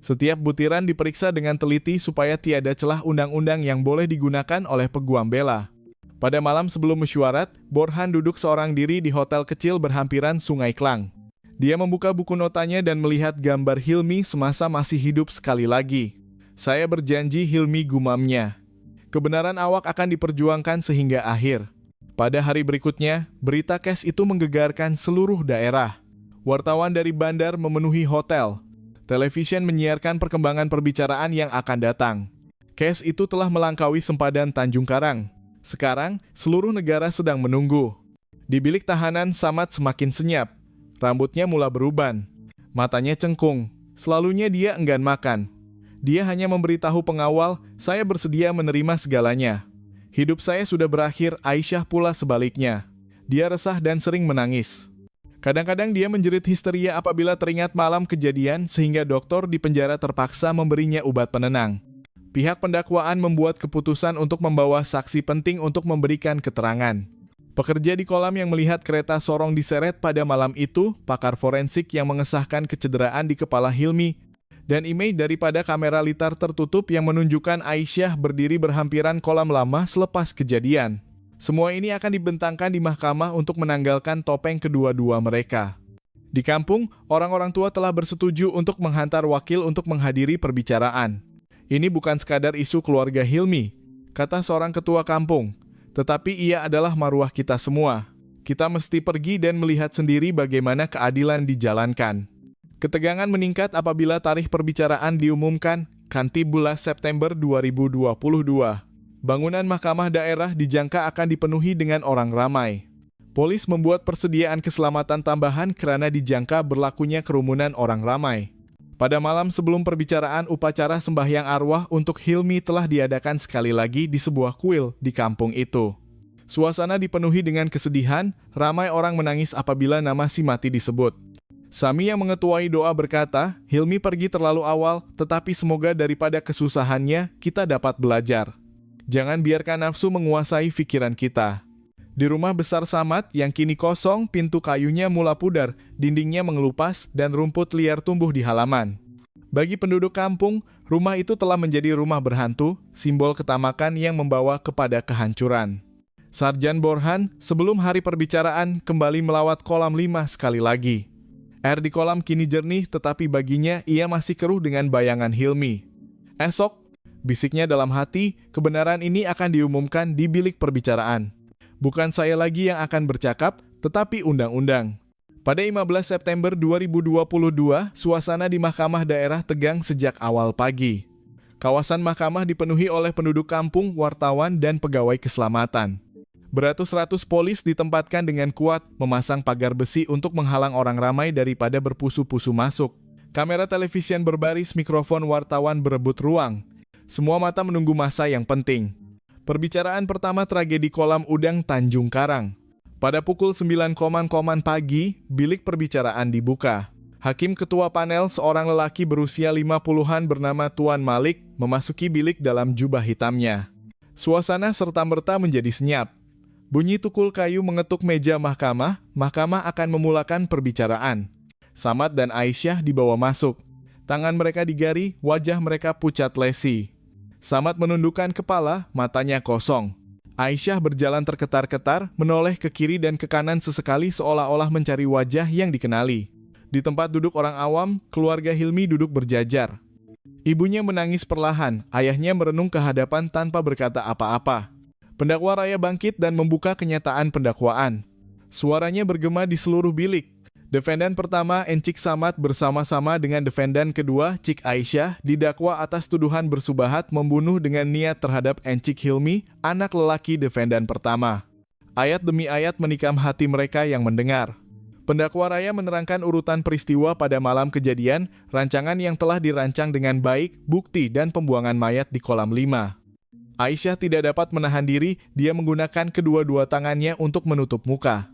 Setiap butiran diperiksa dengan teliti supaya tiada celah undang-undang yang boleh digunakan oleh peguam bela. Pada malam sebelum mesyuarat, Borhan duduk seorang diri di hotel kecil berhampiran Sungai Klang. Dia membuka buku notanya dan melihat gambar Hilmi semasa masih hidup sekali lagi. Saya berjanji, Hilmi, gumamnya. Kebenaran awak akan diperjuangkan sehingga akhir. Pada hari berikutnya, berita case itu menggegarkan seluruh daerah. Wartawan dari bandar memenuhi hotel. Televisi menyiarkan perkembangan perbicaraan yang akan datang. Case itu telah melangkaui sempadan Tanjung Karang. Sekarang, seluruh negara sedang menunggu. Di bilik tahanan, Samad semakin senyap. Rambutnya mula beruban. Matanya cengkung. Selalunya dia enggan makan. Dia hanya memberitahu pengawal, saya bersedia menerima segalanya. Hidup saya sudah berakhir, Aisyah pula sebaliknya. Dia resah dan sering menangis. Kadang-kadang dia menjerit histeria apabila teringat malam kejadian sehingga dokter di penjara terpaksa memberinya obat penenang. Pihak pendakwaan membuat keputusan untuk membawa saksi penting untuk memberikan keterangan. Pekerja di kolam yang melihat kereta sorong diseret pada malam itu, pakar forensik yang mengesahkan kecederaan di kepala Hilmi, dan image daripada kamera litar tertutup yang menunjukkan Aisyah berdiri berhampiran kolam lama selepas kejadian. Semua ini akan dibentangkan di mahkamah untuk menanggalkan topeng kedua-dua mereka. Di kampung, orang-orang tua telah bersetuju untuk menghantar wakil untuk menghadiri perbicaraan. Ini bukan sekadar isu keluarga Hilmi, kata seorang ketua kampung, tetapi ia adalah maruah kita semua. Kita mesti pergi dan melihat sendiri bagaimana keadilan dijalankan. Ketegangan meningkat apabila tarikh perbicaraan diumumkan, Kanti bulan September 2022. Bangunan mahkamah daerah dijangka akan dipenuhi dengan orang ramai. Polis membuat persediaan keselamatan tambahan karena dijangka berlakunya kerumunan orang ramai. Pada malam sebelum perbicaraan, upacara sembahyang arwah untuk Hilmi telah diadakan sekali lagi di sebuah kuil di kampung itu. Suasana dipenuhi dengan kesedihan, ramai orang menangis apabila nama si mati disebut. Sami yang mengetuai doa berkata, Hilmi pergi terlalu awal, tetapi semoga daripada kesusahannya kita dapat belajar. Jangan biarkan nafsu menguasai pikiran kita. Di rumah besar Samad yang kini kosong, pintu kayunya mula pudar, dindingnya mengelupas, dan rumput liar tumbuh di halaman. Bagi penduduk kampung, rumah itu telah menjadi rumah berhantu, simbol ketamakan yang membawa kepada kehancuran. Sarjan Borhan, sebelum hari perbicaraan, kembali melawat kolam 5 sekali lagi. Air di kolam kini jernih, tetapi baginya ia masih keruh dengan bayangan Hilmi. Esok, bisiknya dalam hati, kebenaran ini akan diumumkan di bilik perbicaraan. Bukan saya lagi yang akan bercakap, tetapi undang-undang. Pada 15 September 2022, suasana di Mahkamah Daerah tegang sejak awal pagi. Kawasan mahkamah dipenuhi oleh penduduk kampung, wartawan, dan pegawai keselamatan. Beratus-ratus polis ditempatkan dengan kuat, memasang pagar besi untuk menghalang orang ramai daripada berpusu-pusu masuk. Kamera televisi berbaris, mikrofon wartawan berebut ruang. Semua mata menunggu masa yang penting. Perbicaraan pertama tragedi kolam udang Tanjung Karang. Pada pukul 9 pagi, bilik perbicaraan dibuka. Hakim ketua panel, seorang lelaki berusia 50-an bernama Tuan Malik, memasuki bilik dalam jubah hitamnya. Suasana serta-merta menjadi senyap. Bunyi tukul kayu mengetuk meja mahkamah akan memulakan perbicaraan. Samad dan Aisyah dibawa masuk. Tangan mereka digari, wajah mereka pucat lesi. Samad menundukkan kepala, matanya kosong. Aisyah berjalan terketar-ketar, menoleh ke kiri dan ke kanan sesekali seolah-olah mencari wajah yang dikenali. Di tempat duduk orang awam, keluarga Hilmi duduk berjajar. Ibunya menangis perlahan, ayahnya merenung ke hadapan tanpa berkata apa-apa. Pendakwa raya bangkit dan membuka kenyataan pendakwaan. Suaranya bergema di seluruh bilik. Defendan pertama, Encik Samad bersama-sama dengan defendan kedua, Cik Aisyah, didakwa atas tuduhan bersubahat membunuh dengan niat terhadap Encik Hilmi, anak lelaki defendan pertama. Ayat demi ayat menikam hati mereka yang mendengar. Pendakwa raya menerangkan urutan peristiwa pada malam kejadian, rancangan yang telah dirancang dengan baik, bukti dan pembuangan mayat di kolam 5. Aisyah tidak dapat menahan diri, dia menggunakan kedua-dua tangannya untuk menutup muka.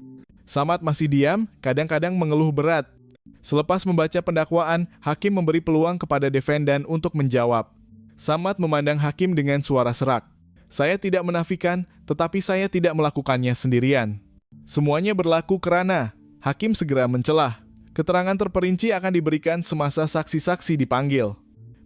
Samad masih diam, kadang-kadang mengeluh berat. Selepas membaca pendakwaan, hakim memberi peluang kepada defendan untuk menjawab. Samad memandang hakim dengan suara serak. Saya tidak menafikan, tetapi saya tidak melakukannya sendirian. Semuanya berlaku karena hakim segera mencelah. Keterangan terperinci akan diberikan semasa saksi-saksi dipanggil.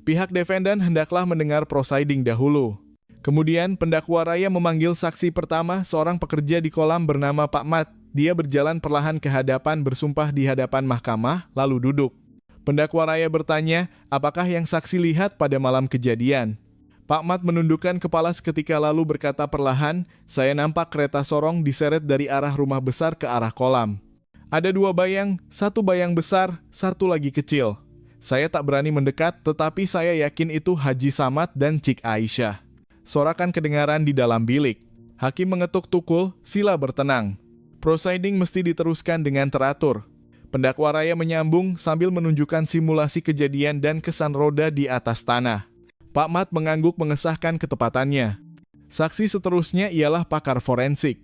Pihak defendan hendaklah mendengar prosiding dahulu. Kemudian pendakwa raya memanggil saksi pertama, seorang pekerja di kolam bernama Pak Mat. Dia berjalan perlahan ke hadapan bersumpah di hadapan mahkamah, lalu duduk. Pendakwa raya bertanya, apakah yang saksi lihat pada malam kejadian? Pak Mat menundukkan kepala seketika lalu berkata perlahan, saya nampak kereta sorong diseret dari arah rumah besar ke arah kolam. Ada dua bayang, satu bayang besar, satu lagi kecil. Saya tak berani mendekat, tetapi saya yakin itu Haji Samad dan Cik Aisyah. Sorakan kedengaran di dalam bilik. Hakim mengetuk tukul, sila bertenang. Prosiding mesti diteruskan dengan teratur. Pendakwa raya menyambung sambil menunjukkan simulasi kejadian dan kesan roda di atas tanah. Pak Mat mengangguk mengesahkan ketepatannya. Saksi seterusnya ialah pakar forensik.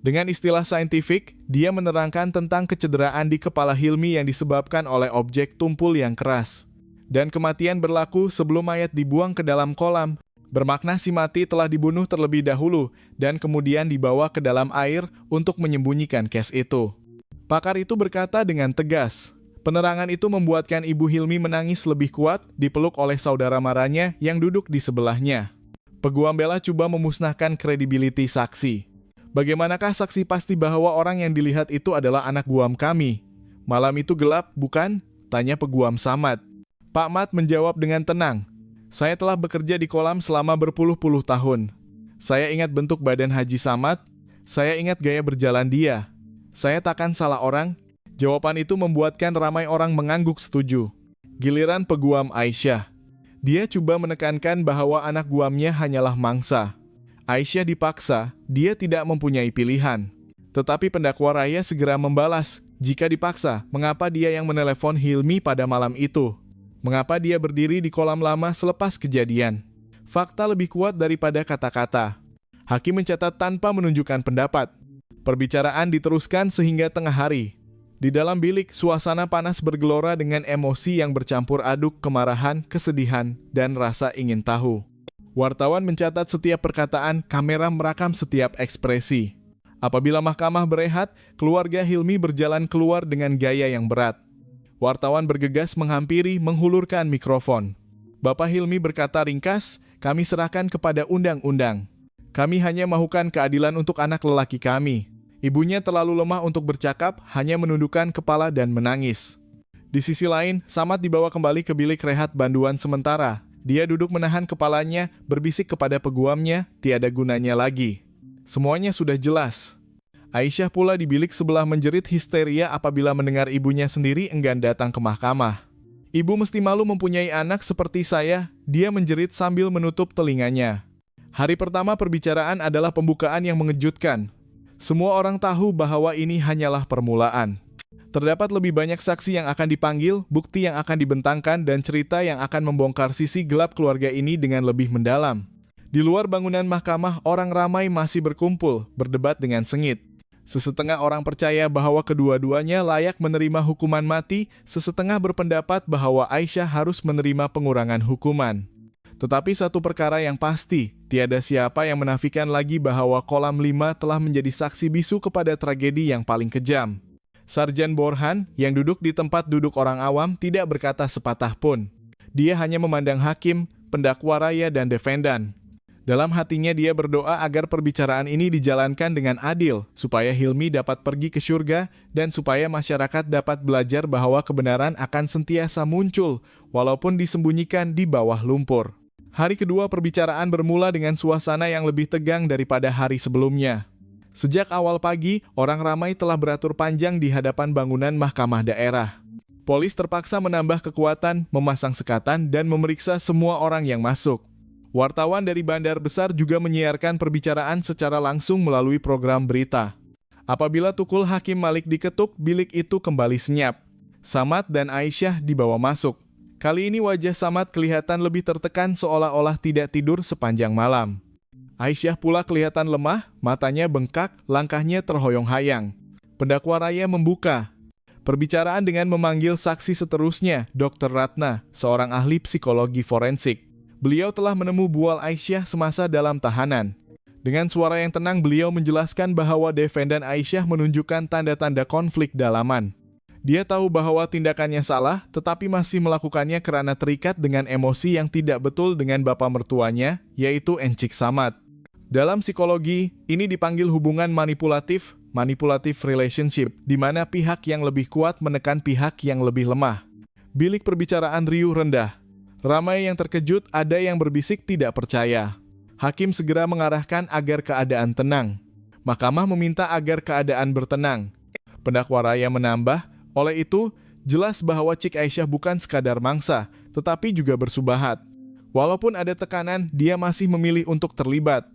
Dengan istilah saintifik, dia menerangkan tentang kecederaan di kepala Hilmi yang disebabkan oleh objek tumpul yang keras. Dan kematian berlaku sebelum mayat dibuang ke dalam kolam. Bermakna si mati telah dibunuh terlebih dahulu dan kemudian dibawa ke dalam air untuk menyembunyikan kes itu. Pakar itu berkata dengan tegas. Penerangan itu membuatkan Ibu Hilmi menangis lebih kuat, dipeluk oleh saudara maranya yang duduk di sebelahnya. Peguam bela coba memusnahkan kredibiliti saksi. Bagaimanakah saksi pasti bahwa orang yang dilihat itu adalah anak guam kami? Malam itu gelap, bukan? Tanya peguam Samad. Pak Mat menjawab dengan tenang. Saya telah bekerja di kolam selama berpuluh-puluh tahun. Saya ingat bentuk badan Haji Samad. Saya ingat gaya berjalan dia. Saya takkan salah orang. Jawaban itu membuatkan ramai orang mengangguk setuju. Giliran peguam Aisyah. Dia coba menekankan bahwa anak guamnya hanyalah mangsa. Aisyah dipaksa, dia tidak mempunyai pilihan. Tetapi pendakwa raya segera membalas. Jika dipaksa, mengapa dia yang menelepon Hilmi pada malam itu? Mengapa dia berdiri di kolam lama selepas kejadian? Fakta lebih kuat daripada kata-kata. Hakim mencatat tanpa menunjukkan pendapat. Perbicaraan diteruskan sehingga tengah hari. Di dalam bilik, suasana panas bergelora dengan emosi yang bercampur aduk kemarahan, kesedihan, dan rasa ingin tahu. Wartawan mencatat setiap perkataan, kamera merekam setiap ekspresi. Apabila mahkamah berehat, keluarga Hilmi berjalan keluar dengan gaya yang berat. Wartawan bergegas menghampiri, menghulurkan mikrofon. Bapak Hilmi berkata ringkas, kami serahkan kepada undang-undang. Kami hanya mahukan keadilan untuk anak lelaki kami. Ibunya terlalu lemah untuk bercakap, hanya menundukkan kepala dan menangis. Di sisi lain, Samad dibawa kembali ke bilik rehat banduan sementara. Dia duduk menahan kepalanya, berbisik kepada peguamnya, tiada gunanya lagi. Semuanya sudah jelas. Aisyah pula di bilik sebelah menjerit histeria apabila mendengar ibunya sendiri enggan datang ke mahkamah. Ibu mesti malu mempunyai anak seperti saya, dia menjerit sambil menutup telinganya. Hari pertama perbicaraan adalah pembukaan yang mengejutkan. Semua orang tahu bahwa ini hanyalah permulaan. Terdapat lebih banyak saksi yang akan dipanggil, bukti yang akan dibentangkan, dan cerita yang akan membongkar sisi gelap keluarga ini dengan lebih mendalam. Di luar bangunan mahkamah, orang ramai masih berkumpul, berdebat dengan sengit. Sesetengah orang percaya bahwa kedua-duanya layak menerima hukuman mati, sesetengah berpendapat bahwa Aisyah harus menerima pengurangan hukuman. Tetapi satu perkara yang pasti, tiada siapa yang menafikan lagi bahwa Kolam 5 telah menjadi saksi bisu kepada tragedi yang paling kejam. Sarjan Borhan, yang duduk di tempat duduk orang awam, tidak berkata sepatah pun. Dia hanya memandang hakim, pendakwa raya, dan defendan. Dalam hatinya dia berdoa agar perbicaraan ini dijalankan dengan adil, supaya Hilmi dapat pergi ke surga, dan supaya masyarakat dapat belajar bahwa kebenaran akan sentiasa muncul, walaupun disembunyikan di bawah lumpur. Hari kedua perbicaraan bermula dengan suasana yang lebih tegang daripada hari sebelumnya. Sejak awal pagi, orang ramai telah beratur panjang di hadapan bangunan mahkamah daerah. Polis terpaksa menambah kekuatan, memasang sekatan, dan memeriksa semua orang yang masuk. Wartawan dari bandar besar juga menyiarkan perbicaraan secara langsung melalui program berita. Apabila tukul Hakim Malik diketuk, bilik itu kembali senyap. Samad dan Aisyah dibawa masuk. Kali ini wajah Samad kelihatan lebih tertekan seolah-olah tidak tidur sepanjang malam. Aisyah pula kelihatan lemah, matanya bengkak, langkahnya terhoyong-hayang. Pendakwa raya membuka perbicaraan dengan memanggil saksi seterusnya, Dr. Ratna, seorang ahli psikologi forensik. Beliau telah menemu bual Aisyah semasa dalam tahanan. Dengan suara yang tenang beliau menjelaskan bahwa defendan Aisyah menunjukkan tanda-tanda konflik dalaman. Dia tahu bahwa tindakannya salah, tetapi masih melakukannya karena terikat dengan emosi yang tidak betul dengan bapa mertuanya, yaitu Encik Samad. Dalam psikologi, ini dipanggil hubungan manipulatif relationship, di mana pihak yang lebih kuat menekan pihak yang lebih lemah. Bilik perbicaraan riuh rendah. Ramai yang terkejut, ada yang berbisik tidak percaya. Hakim segera mengarahkan agar keadaan tenang. Mahkamah meminta agar keadaan bertenang. Pendakwa raya menambah, oleh itu, jelas bahwa Cik Aisyah bukan sekadar mangsa, tetapi juga bersubahat. Walaupun ada tekanan, dia masih memilih untuk terlibat.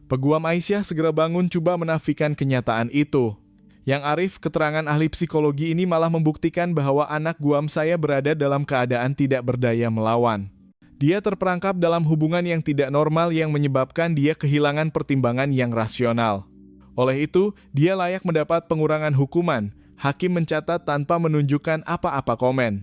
Peguam Aisyah segera bangun coba menafikan kenyataan itu. Yang arif, keterangan ahli psikologi ini malah membuktikan bahwa anak guam saya berada dalam keadaan tidak berdaya melawan. Dia terperangkap dalam hubungan yang tidak normal yang menyebabkan dia kehilangan pertimbangan yang rasional. Oleh itu, dia layak mendapat pengurangan hukuman. Hakim mencatat tanpa menunjukkan apa-apa komen.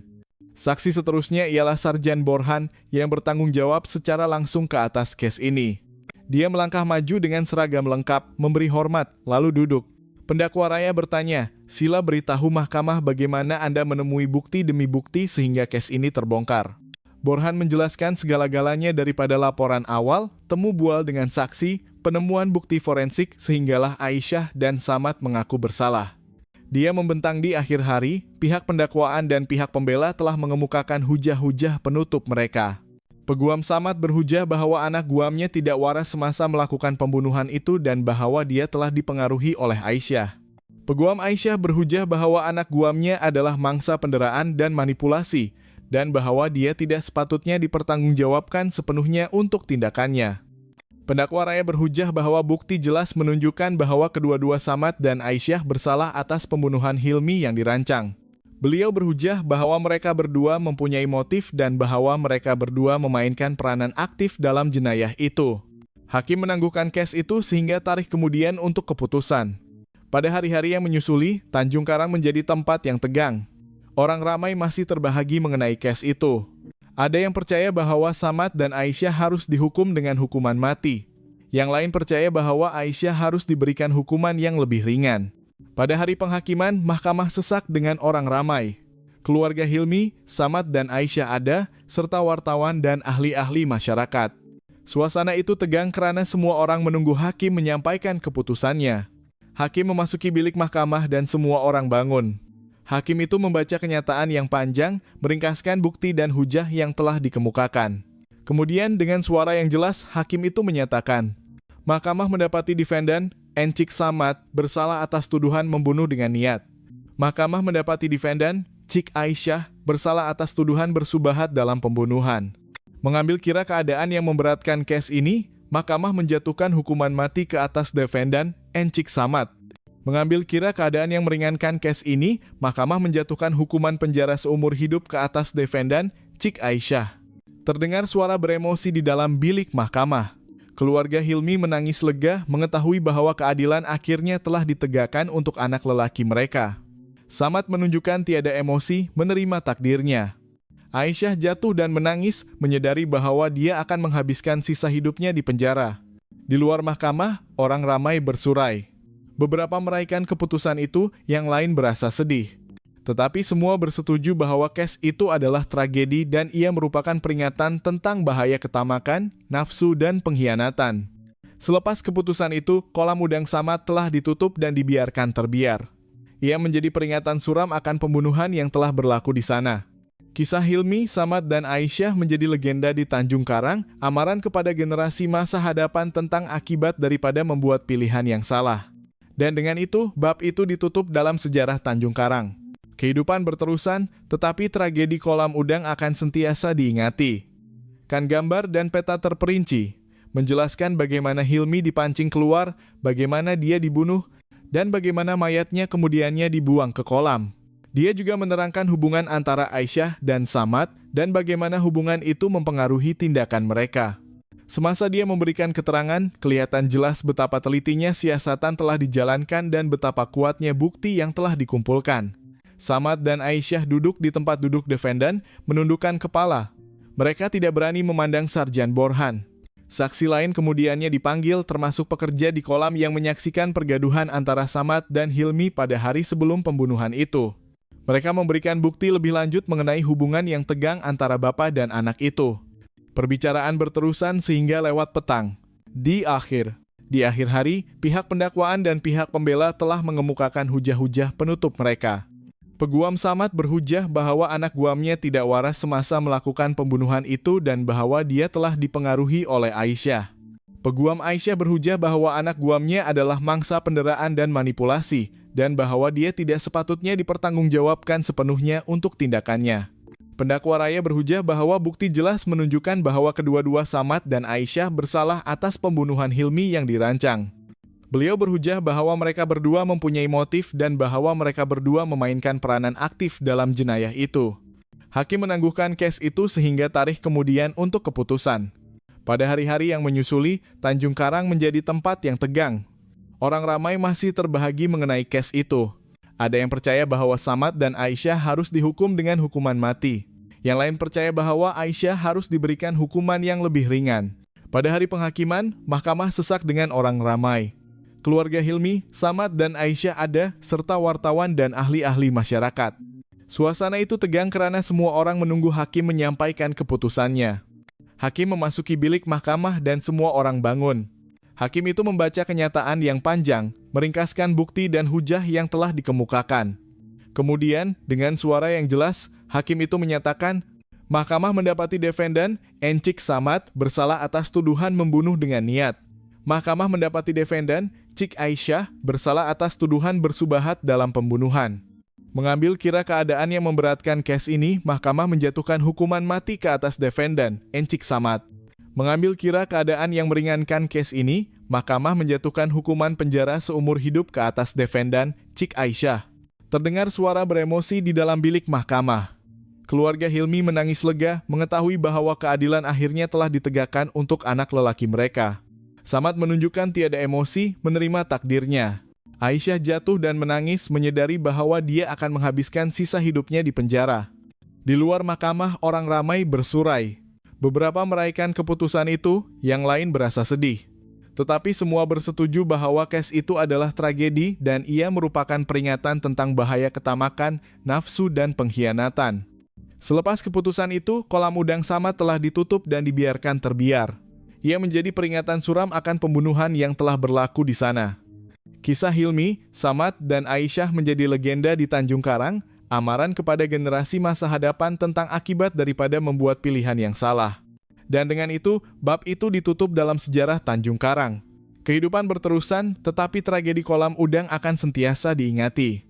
Saksi seterusnya ialah Sarjan Borhan yang bertanggung jawab secara langsung ke atas kes ini. Dia melangkah maju dengan seragam lengkap, memberi hormat, lalu duduk. Pendakwa raya bertanya, "Sila beritahu mahkamah bagaimana Anda menemui bukti demi bukti sehingga kes ini terbongkar." Borhan menjelaskan segala-galanya daripada laporan awal, temu bual dengan saksi, penemuan bukti forensik sehinggalah Aisyah dan Samad mengaku bersalah. Dia membentang di akhir hari, pihak pendakwaan dan pihak pembela telah mengemukakan hujah-hujah penutup mereka. Peguam Samad berhujah bahwa anak guamnya tidak waras semasa melakukan pembunuhan itu dan bahwa dia telah dipengaruhi oleh Aisyah. Peguam Aisyah berhujah bahwa anak guamnya adalah mangsa penderaan dan manipulasi, dan bahwa dia tidak sepatutnya dipertanggungjawabkan sepenuhnya untuk tindakannya. Pendakwa raya berhujah bahwa bukti jelas menunjukkan bahwa kedua-dua Samad dan Aisyah bersalah atas pembunuhan Hilmi yang dirancang. Beliau berhujah bahwa mereka berdua mempunyai motif dan bahwa mereka berdua memainkan peranan aktif dalam jenayah itu. Hakim menangguhkan kes itu sehingga tarikh kemudian untuk keputusan. Pada hari-hari yang menyusuli, Tanjung Karang menjadi tempat yang tegang. Orang ramai masih terbahagi mengenai kes itu. Ada yang percaya bahwa Samad dan Aisyah harus dihukum dengan hukuman mati. Yang lain percaya bahwa Aisyah harus diberikan hukuman yang lebih ringan. Pada hari penghakiman, mahkamah sesak dengan orang ramai. Keluarga Hilmi, Samad dan Aisyah ada, serta wartawan dan ahli-ahli masyarakat. Suasana itu tegang karena semua orang menunggu hakim menyampaikan keputusannya. Hakim memasuki bilik mahkamah dan semua orang bangun. Hakim itu membaca kenyataan yang panjang, meringkaskan bukti dan hujah yang telah dikemukakan. Kemudian dengan suara yang jelas, hakim itu menyatakan, Mahkamah mendapati defendant Encik Samad bersalah atas tuduhan membunuh dengan niat. Mahkamah mendapati defendant Cik Aisyah bersalah atas tuduhan bersubahat dalam pembunuhan. Mengambil kira keadaan yang memberatkan kes ini, Mahkamah menjatuhkan hukuman mati ke atas defendant Encik Samad. Mengambil kira keadaan yang meringankan kes ini, Mahkamah menjatuhkan hukuman penjara seumur hidup ke atas defendant Cik Aisyah. Terdengar suara beremosi di dalam bilik mahkamah. Keluarga Hilmi menangis lega mengetahui bahwa keadilan akhirnya telah ditegakkan untuk anak lelaki mereka. Samad menunjukkan tiada emosi menerima takdirnya. Aisyah jatuh dan menangis menyadari bahwa dia akan menghabiskan sisa hidupnya di penjara. Di luar mahkamah, orang ramai bersurai. Beberapa meraihkan keputusan itu, yang lain berasa sedih. Tetapi semua bersetuju bahwa kes itu adalah tragedi dan ia merupakan peringatan tentang bahaya ketamakan, nafsu, dan pengkhianatan. Selepas keputusan itu, kolam udang Samad telah ditutup dan dibiarkan terbiar. Ia menjadi peringatan suram akan pembunuhan yang telah berlaku di sana. Kisah Hilmi, Samad, dan Aisyah menjadi legenda di Tanjung Karang, amaran kepada generasi masa hadapan tentang akibat daripada membuat pilihan yang salah. Dan dengan itu, bab itu ditutup dalam sejarah Tanjung Karang. Kehidupan berterusan, tetapi tragedi kolam udang akan sentiasa diingati. Kan gambar dan peta terperinci, menjelaskan bagaimana Hilmi dipancing keluar, bagaimana dia dibunuh, dan bagaimana mayatnya kemudiannya dibuang ke kolam. Dia juga menerangkan hubungan antara Aisyah dan Samad, dan bagaimana hubungan itu mempengaruhi tindakan mereka. Semasa dia memberikan keterangan, kelihatan jelas betapa telitinya siasatan telah dijalankan dan betapa kuatnya bukti yang telah dikumpulkan. Samad dan Aisyah duduk di tempat duduk defendant, menundukkan kepala. Mereka tidak berani memandang Sarjan Borhan. Saksi lain kemudiannya dipanggil, termasuk pekerja di kolam yang menyaksikan pergaduhan antara Samad dan Hilmi pada hari sebelum pembunuhan itu. Mereka memberikan bukti lebih lanjut mengenai hubungan yang tegang antara bapak dan anak itu. Perbicaraan berterusan sehingga lewat petang. Di akhir hari, pihak pendakwaan dan pihak pembela telah mengemukakan hujah-hujah penutup mereka. Peguam Samad berhujah bahwa anak guamnya tidak waras semasa melakukan pembunuhan itu dan bahwa dia telah dipengaruhi oleh Aisyah. Peguam Aisyah berhujah bahwa anak guamnya adalah mangsa penderaan dan manipulasi, dan bahwa dia tidak sepatutnya dipertanggungjawabkan sepenuhnya untuk tindakannya. Pendakwa raya berhujah bahwa bukti jelas menunjukkan bahwa kedua-dua Samad dan Aisyah bersalah atas pembunuhan Hilmi yang dirancang. Beliau berhujah bahwa mereka berdua mempunyai motif dan bahwa mereka berdua memainkan peranan aktif dalam jenayah itu. Hakim menangguhkan kes itu sehingga tarikh kemudian untuk keputusan. Pada hari-hari yang menyusuli, Tanjung Karang menjadi tempat yang tegang. Orang ramai masih terbahagi mengenai kes itu. Ada yang percaya bahwa Samad dan Aisyah harus dihukum dengan hukuman mati. Yang lain percaya bahwa Aisyah harus diberikan hukuman yang lebih ringan. Pada hari penghakiman, mahkamah sesak dengan orang ramai. Keluarga Hilmi, Samad, dan Aisyah ada, serta wartawan dan ahli-ahli masyarakat. Suasana itu tegang karena semua orang menunggu hakim menyampaikan keputusannya. Hakim memasuki bilik mahkamah dan semua orang bangun. Hakim itu membaca kenyataan yang panjang, meringkaskan bukti dan hujah yang telah dikemukakan. Kemudian, dengan suara yang jelas, hakim itu menyatakan, Mahkamah mendapati defendant Encik Samad bersalah atas tuduhan membunuh dengan niat. Mahkamah mendapati defendant Cik Aisyah bersalah atas tuduhan bersubahat dalam pembunuhan. Mengambil kira keadaan yang memberatkan kes ini, mahkamah menjatuhkan hukuman mati ke atas defendant Encik Samad. Mengambil kira keadaan yang meringankan kes ini, mahkamah menjatuhkan hukuman penjara seumur hidup ke atas defendant Cik Aisyah. Terdengar suara beremosi di dalam bilik mahkamah. Keluarga Hilmi menangis lega mengetahui bahwa keadilan akhirnya telah ditegakkan untuk anak lelaki mereka. Samad menunjukkan tiada emosi menerima takdirnya. Aisyah jatuh dan menangis menyadari bahwa dia akan menghabiskan sisa hidupnya di penjara. Di luar mahkamah orang ramai bersurai. Beberapa meraihkan keputusan itu, yang lain berasa sedih. Tetapi semua bersetuju bahwa kes itu adalah tragedi dan ia merupakan peringatan tentang bahaya ketamakan, nafsu, dan pengkhianatan. Selepas keputusan itu, kolam udang Samad telah ditutup dan dibiarkan terbiar. Ia menjadi peringatan suram akan pembunuhan yang telah berlaku di sana. Kisah Hilmi, Samad, dan Aisyah menjadi legenda di Tanjung Karang, amaran kepada generasi masa hadapan tentang akibat daripada membuat pilihan yang salah. Dan dengan itu, bab itu ditutup dalam sejarah Tanjung Karang. Kehidupan berterusan, tetapi tragedi kolam udang akan sentiasa diingati.